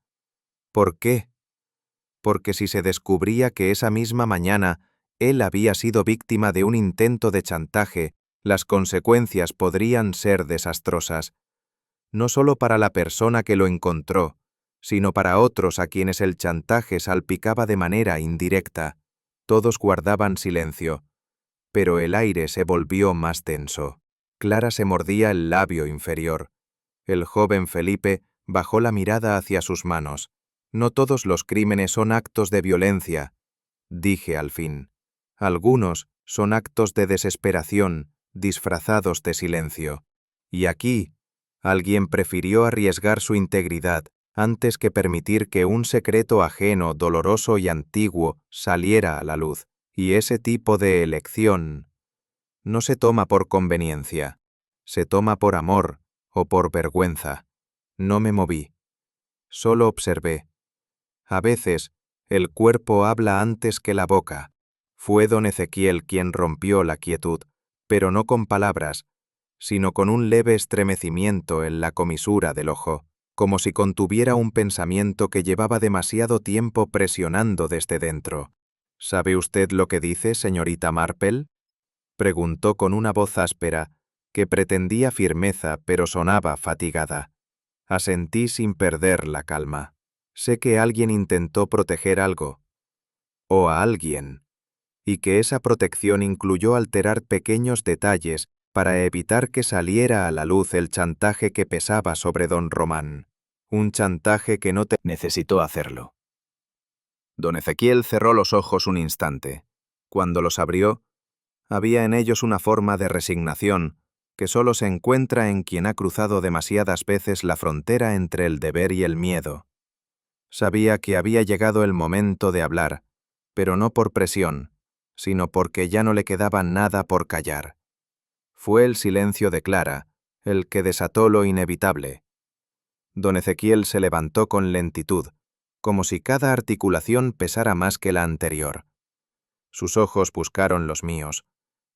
¿Por qué? Porque si se descubría que esa misma mañana él había sido víctima de un intento de chantaje, las consecuencias podrían ser desastrosas, no solo para la persona que lo encontró, sino para otros a quienes el chantaje salpicaba de manera indirecta. Todos guardaban silencio, pero el aire se volvió más tenso. Clara se mordía el labio inferior. El joven Felipe bajó la mirada hacia sus manos. No todos los crímenes son actos de violencia, dije al fin. Algunos son actos de desesperación, disfrazados de silencio. Y aquí, alguien prefirió arriesgar su integridad antes que permitir que un secreto ajeno, doloroso y antiguo saliera a la luz. Y ese tipo de elección no se toma por conveniencia, se toma por amor o por vergüenza. No me moví. Solo observé. A veces, el cuerpo habla antes que la boca. Fue don Ezequiel quien rompió la quietud, pero no con palabras, sino con un leve estremecimiento en la comisura del ojo, como si contuviera un pensamiento que llevaba demasiado tiempo presionando desde dentro. ¿Sabe usted lo que dice, señorita Marple? Preguntó con una voz áspera, que pretendía firmeza pero sonaba fatigada. Asentí sin perder la calma. Sé que alguien intentó proteger algo, o a alguien, y que esa protección incluyó alterar pequeños detalles para evitar que saliera a la luz el chantaje que pesaba sobre don Román. Un chantaje que no necesitó hacerlo. Don Ezequiel cerró los ojos un instante. Cuando los abrió, había en ellos una forma de resignación que solo se encuentra en quien ha cruzado demasiadas veces la frontera entre el deber y el miedo. Sabía que había llegado el momento de hablar, pero no por presión, sino porque ya no le quedaba nada por callar. Fue el silencio de Clara el que desató lo inevitable. Don Ezequiel se levantó con lentitud, como si cada articulación pesara más que la anterior. Sus ojos buscaron los míos,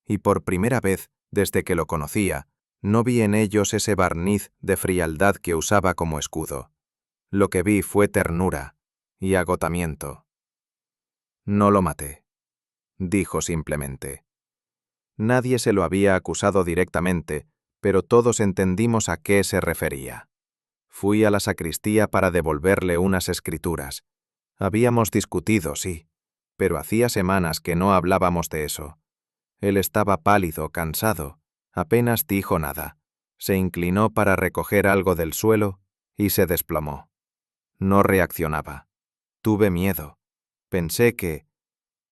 y por primera vez, desde que lo conocía, No vi en ellos ese barniz de frialdad que usaba como escudo. Lo que vi fue ternura y agotamiento. No lo maté, dijo simplemente. Nadie se lo había acusado directamente, pero todos entendimos a qué se refería. Fui a la sacristía para devolverle unas escrituras. Habíamos discutido, sí, pero hacía semanas que no hablábamos de eso. Él estaba pálido, cansado, apenas dijo nada. Se inclinó para recoger algo del suelo y se desplomó. No reaccionaba. Tuve miedo. Pensé que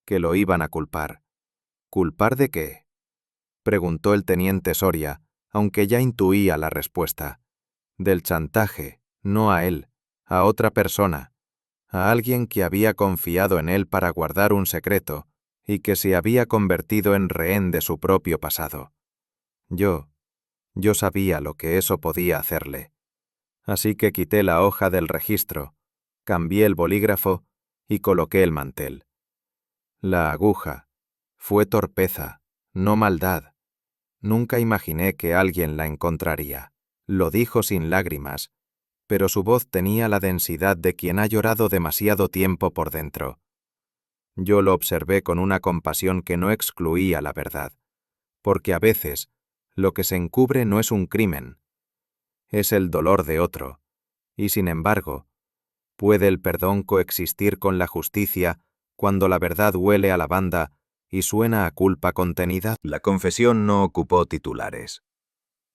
lo iban a culpar. ¿Culpar de qué?, preguntó el teniente Soria, aunque ya intuía la respuesta. Del chantaje, no a él, a otra persona, a alguien que había confiado en él para guardar un secreto y que se había convertido en rehén de su propio pasado. Yo sabía lo que eso podía hacerle. Así que quité la hoja del registro, cambié el bolígrafo y coloqué el mantel. La aguja fue torpeza, no maldad. Nunca imaginé que alguien la encontraría. Lo dijo sin lágrimas, pero su voz tenía la densidad de quien ha llorado demasiado tiempo por dentro. Yo lo observé con una compasión que no excluía la verdad, porque a veces lo que se encubre no es un crimen, es el dolor de otro, y sin embargo, ¿puede el perdón coexistir con la justicia cuando la verdad huele a lavanda y suena a culpa contenida? La confesión no ocupó titulares.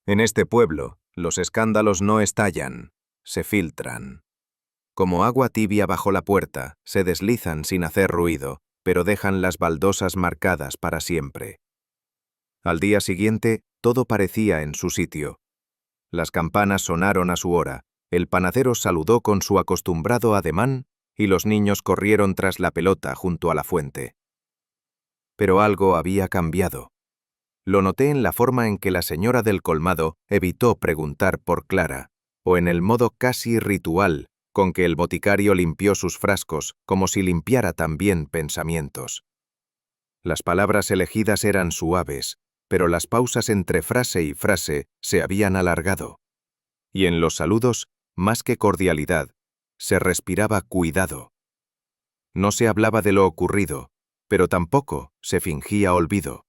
En este pueblo, los escándalos no estallan, se filtran. Como agua tibia bajo la puerta, se deslizan sin hacer ruido, pero dejan las baldosas marcadas para siempre. Al día siguiente, todo parecía en su sitio. Las campanas sonaron a su hora, el panadero saludó con su acostumbrado ademán y los niños corrieron tras la pelota junto a la fuente. Pero algo había cambiado. Lo noté en la forma en que la señora del colmado evitó preguntar por Clara, o en el modo casi ritual con que el boticario limpió sus frascos, como si limpiara también pensamientos. Las palabras elegidas eran suaves, pero las pausas entre frase y frase se habían alargado. Y en los saludos, más que cordialidad, se respiraba cuidado. No se hablaba de lo ocurrido, pero tampoco se fingía olvido.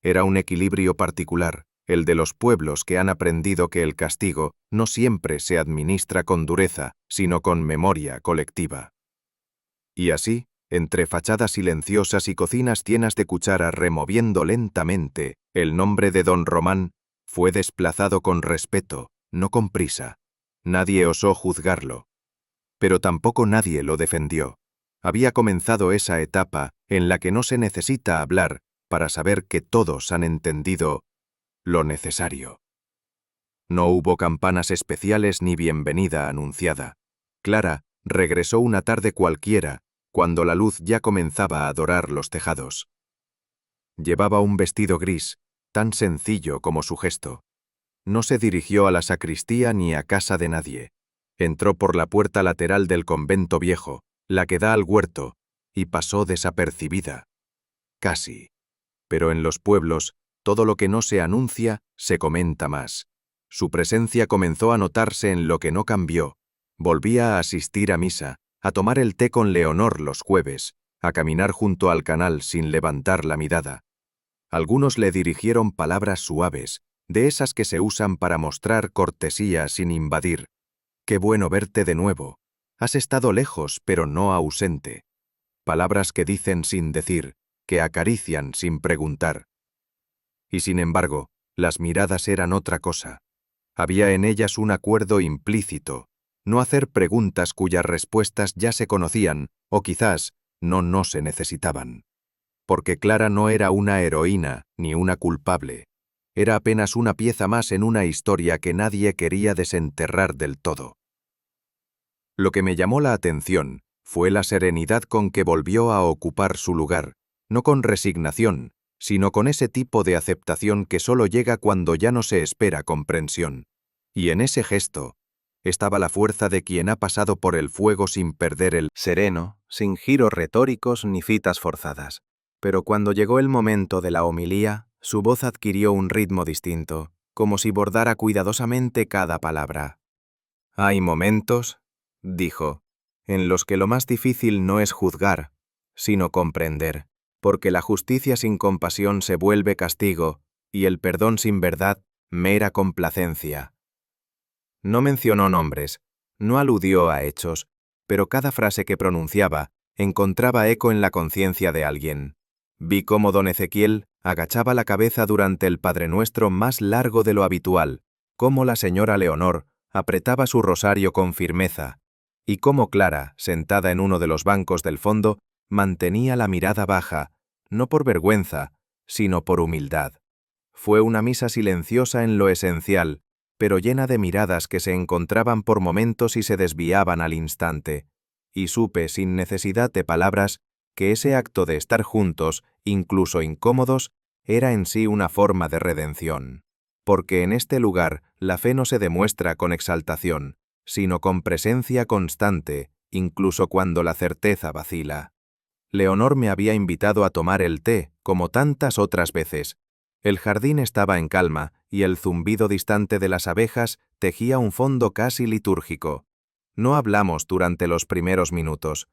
Era un equilibrio particular, el de los pueblos que han aprendido que el castigo no siempre se administra con dureza, sino con memoria colectiva. Y así, entre fachadas silenciosas y cocinas llenas de cucharas removiendo lentamente, el nombre de don Román fue desplazado con respeto, no con prisa. Nadie osó juzgarlo. Pero tampoco nadie lo defendió. Había comenzado esa etapa en la que no se necesita hablar para saber que todos han entendido lo necesario. No hubo campanas especiales ni bienvenida anunciada. Clara regresó una tarde cualquiera, cuando la luz ya comenzaba a dorar los tejados. Llevaba un vestido gris, tan sencillo como su gesto. No se dirigió a la sacristía ni a casa de nadie. Entró por la puerta lateral del convento viejo, la que da al huerto, y pasó desapercibida. Casi. Pero en los pueblos, todo lo que no se anuncia se comenta más. Su presencia comenzó a notarse en lo que no cambió. Volvía a asistir a misa, a tomar el té con Leonor los jueves, a caminar junto al canal sin levantar la mirada. Algunos le dirigieron palabras suaves, de esas que se usan para mostrar cortesía sin invadir. «Qué bueno verte de nuevo. Has estado lejos, pero no ausente». Palabras que dicen sin decir, que acarician sin preguntar. Y sin embargo, las miradas eran otra cosa. Había en ellas un acuerdo implícito, no hacer preguntas cuyas respuestas ya se conocían, o quizás no se necesitaban. Porque Clara no era una heroína ni una culpable. Era apenas una pieza más en una historia que nadie quería desenterrar del todo. Lo que me llamó la atención fue la serenidad con que volvió a ocupar su lugar, no con resignación, sino con ese tipo de aceptación que solo llega cuando ya no se espera comprensión. Y en ese gesto estaba la fuerza de quien ha pasado por el fuego sin perder el sereno, sin giros retóricos ni citas forzadas. Pero cuando llegó el momento de la homilía, su voz adquirió un ritmo distinto, como si bordara cuidadosamente cada palabra. «Hay momentos», dijo, «en los que lo más difícil no es juzgar, sino comprender, porque la justicia sin compasión se vuelve castigo y el perdón sin verdad mera complacencia». No mencionó nombres, no aludió a hechos, pero cada frase que pronunciaba encontraba eco en la conciencia de alguien. Vi cómo don Ezequiel agachaba la cabeza durante el Padrenuestro más largo de lo habitual, cómo la señora Leonor apretaba su rosario con firmeza, y cómo Clara, sentada en uno de los bancos del fondo, mantenía la mirada baja, no por vergüenza, sino por humildad. Fue una misa silenciosa en lo esencial, pero llena de miradas que se encontraban por momentos y se desviaban al instante, y supe, sin necesidad de palabras, que ese acto de estar juntos, incluso incómodos, era en sí una forma de redención. Porque en este lugar la fe no se demuestra con exaltación, sino con presencia constante, incluso cuando la certeza vacila. Leonor me había invitado a tomar el té, como tantas otras veces. El jardín estaba en calma, y el zumbido distante de las abejas tejía un fondo casi litúrgico. No hablamos durante los primeros minutos.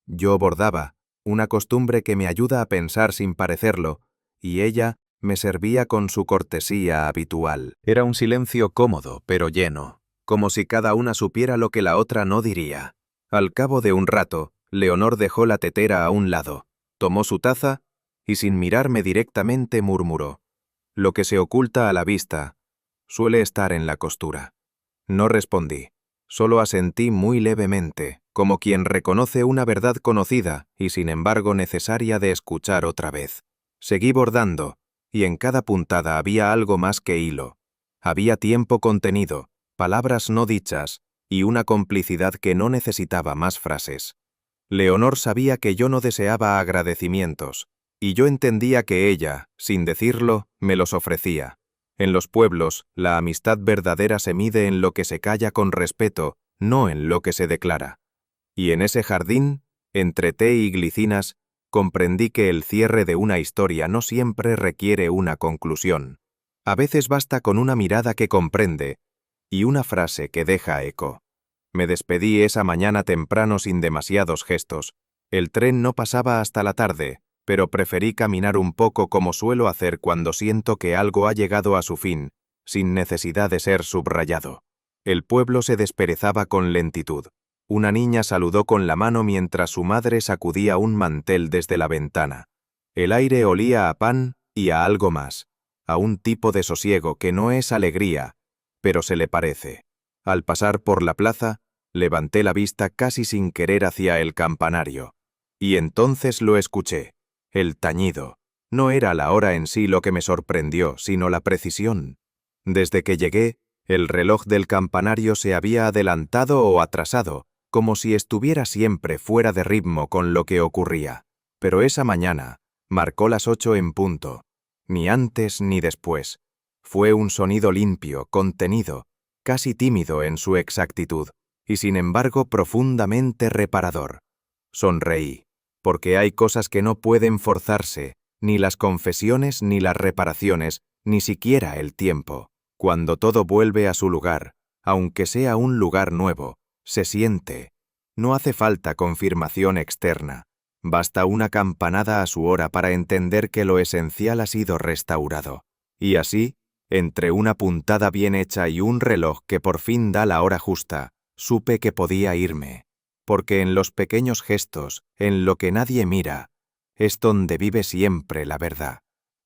Yo bordaba, una costumbre que me ayuda a pensar sin parecerlo, y ella me servía con su cortesía habitual. Era un silencio cómodo, pero lleno, como si cada una supiera lo que la otra no diría. Al cabo de un rato, Leonor dejó la tetera a un lado, tomó su taza y sin mirarme directamente murmuró: «Lo que se oculta a la vista suele estar en la costura». No respondí, solo asentí muy levemente, como quien reconoce una verdad conocida y sin embargo necesaria de escuchar otra vez. Seguí bordando, y en cada puntada había algo más que hilo. Había tiempo contenido, palabras no dichas, y una complicidad que no necesitaba más frases. Leonor sabía que yo no deseaba agradecimientos, y yo entendía que ella, sin decirlo, me los ofrecía. En los pueblos, la amistad verdadera se mide en lo que se calla con respeto, no en lo que se declara. Y en ese jardín, entre té y glicinas, comprendí que el cierre de una historia no siempre requiere una conclusión. A veces basta con una mirada que comprende y una frase que deja eco. Me despedí esa mañana temprano sin demasiados gestos. El tren no pasaba hasta la tarde, pero preferí caminar un poco como suelo hacer cuando siento que algo ha llegado a su fin, sin necesidad de ser subrayado. El pueblo se desperezaba con lentitud. Una niña saludó con la mano mientras su madre sacudía un mantel desde la ventana. El aire olía a pan y a algo más, a un tipo de sosiego que no es alegría, pero se le parece. Al pasar por la plaza, levanté la vista casi sin querer hacia el campanario. Y entonces lo escuché. El tañido. No era la hora en sí lo que me sorprendió, sino la precisión. Desde que llegué, el reloj del campanario se había adelantado o atrasado, como si estuviera siempre fuera de ritmo con lo que ocurría. Pero esa mañana marcó las 8 en punto. Ni antes ni después. Fue un sonido limpio, contenido, casi tímido en su exactitud, y sin embargo profundamente reparador. Sonreí, porque hay cosas que no pueden forzarse, ni las confesiones ni las reparaciones, ni siquiera el tiempo. Cuando todo vuelve a su lugar, aunque sea un lugar nuevo, se siente. No hace falta confirmación externa. Basta una campanada a su hora para entender que lo esencial ha sido restaurado. Y así, entre una puntada bien hecha y un reloj que por fin da la hora justa, supe que podía irme. Porque en los pequeños gestos, en lo que nadie mira, es donde vive siempre la verdad.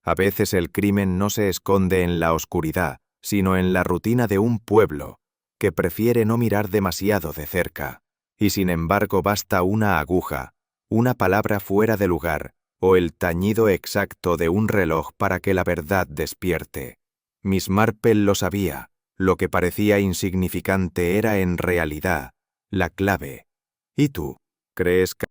A veces el crimen no se esconde en la oscuridad, sino en la rutina de un pueblo, que prefiere no mirar demasiado de cerca. Y sin embargo basta una aguja, una palabra fuera de lugar, o el tañido exacto de un reloj para que la verdad despierte. Miss Marple lo sabía. Lo que parecía insignificante era en realidad la clave. ¿Y tú? ¿Crees que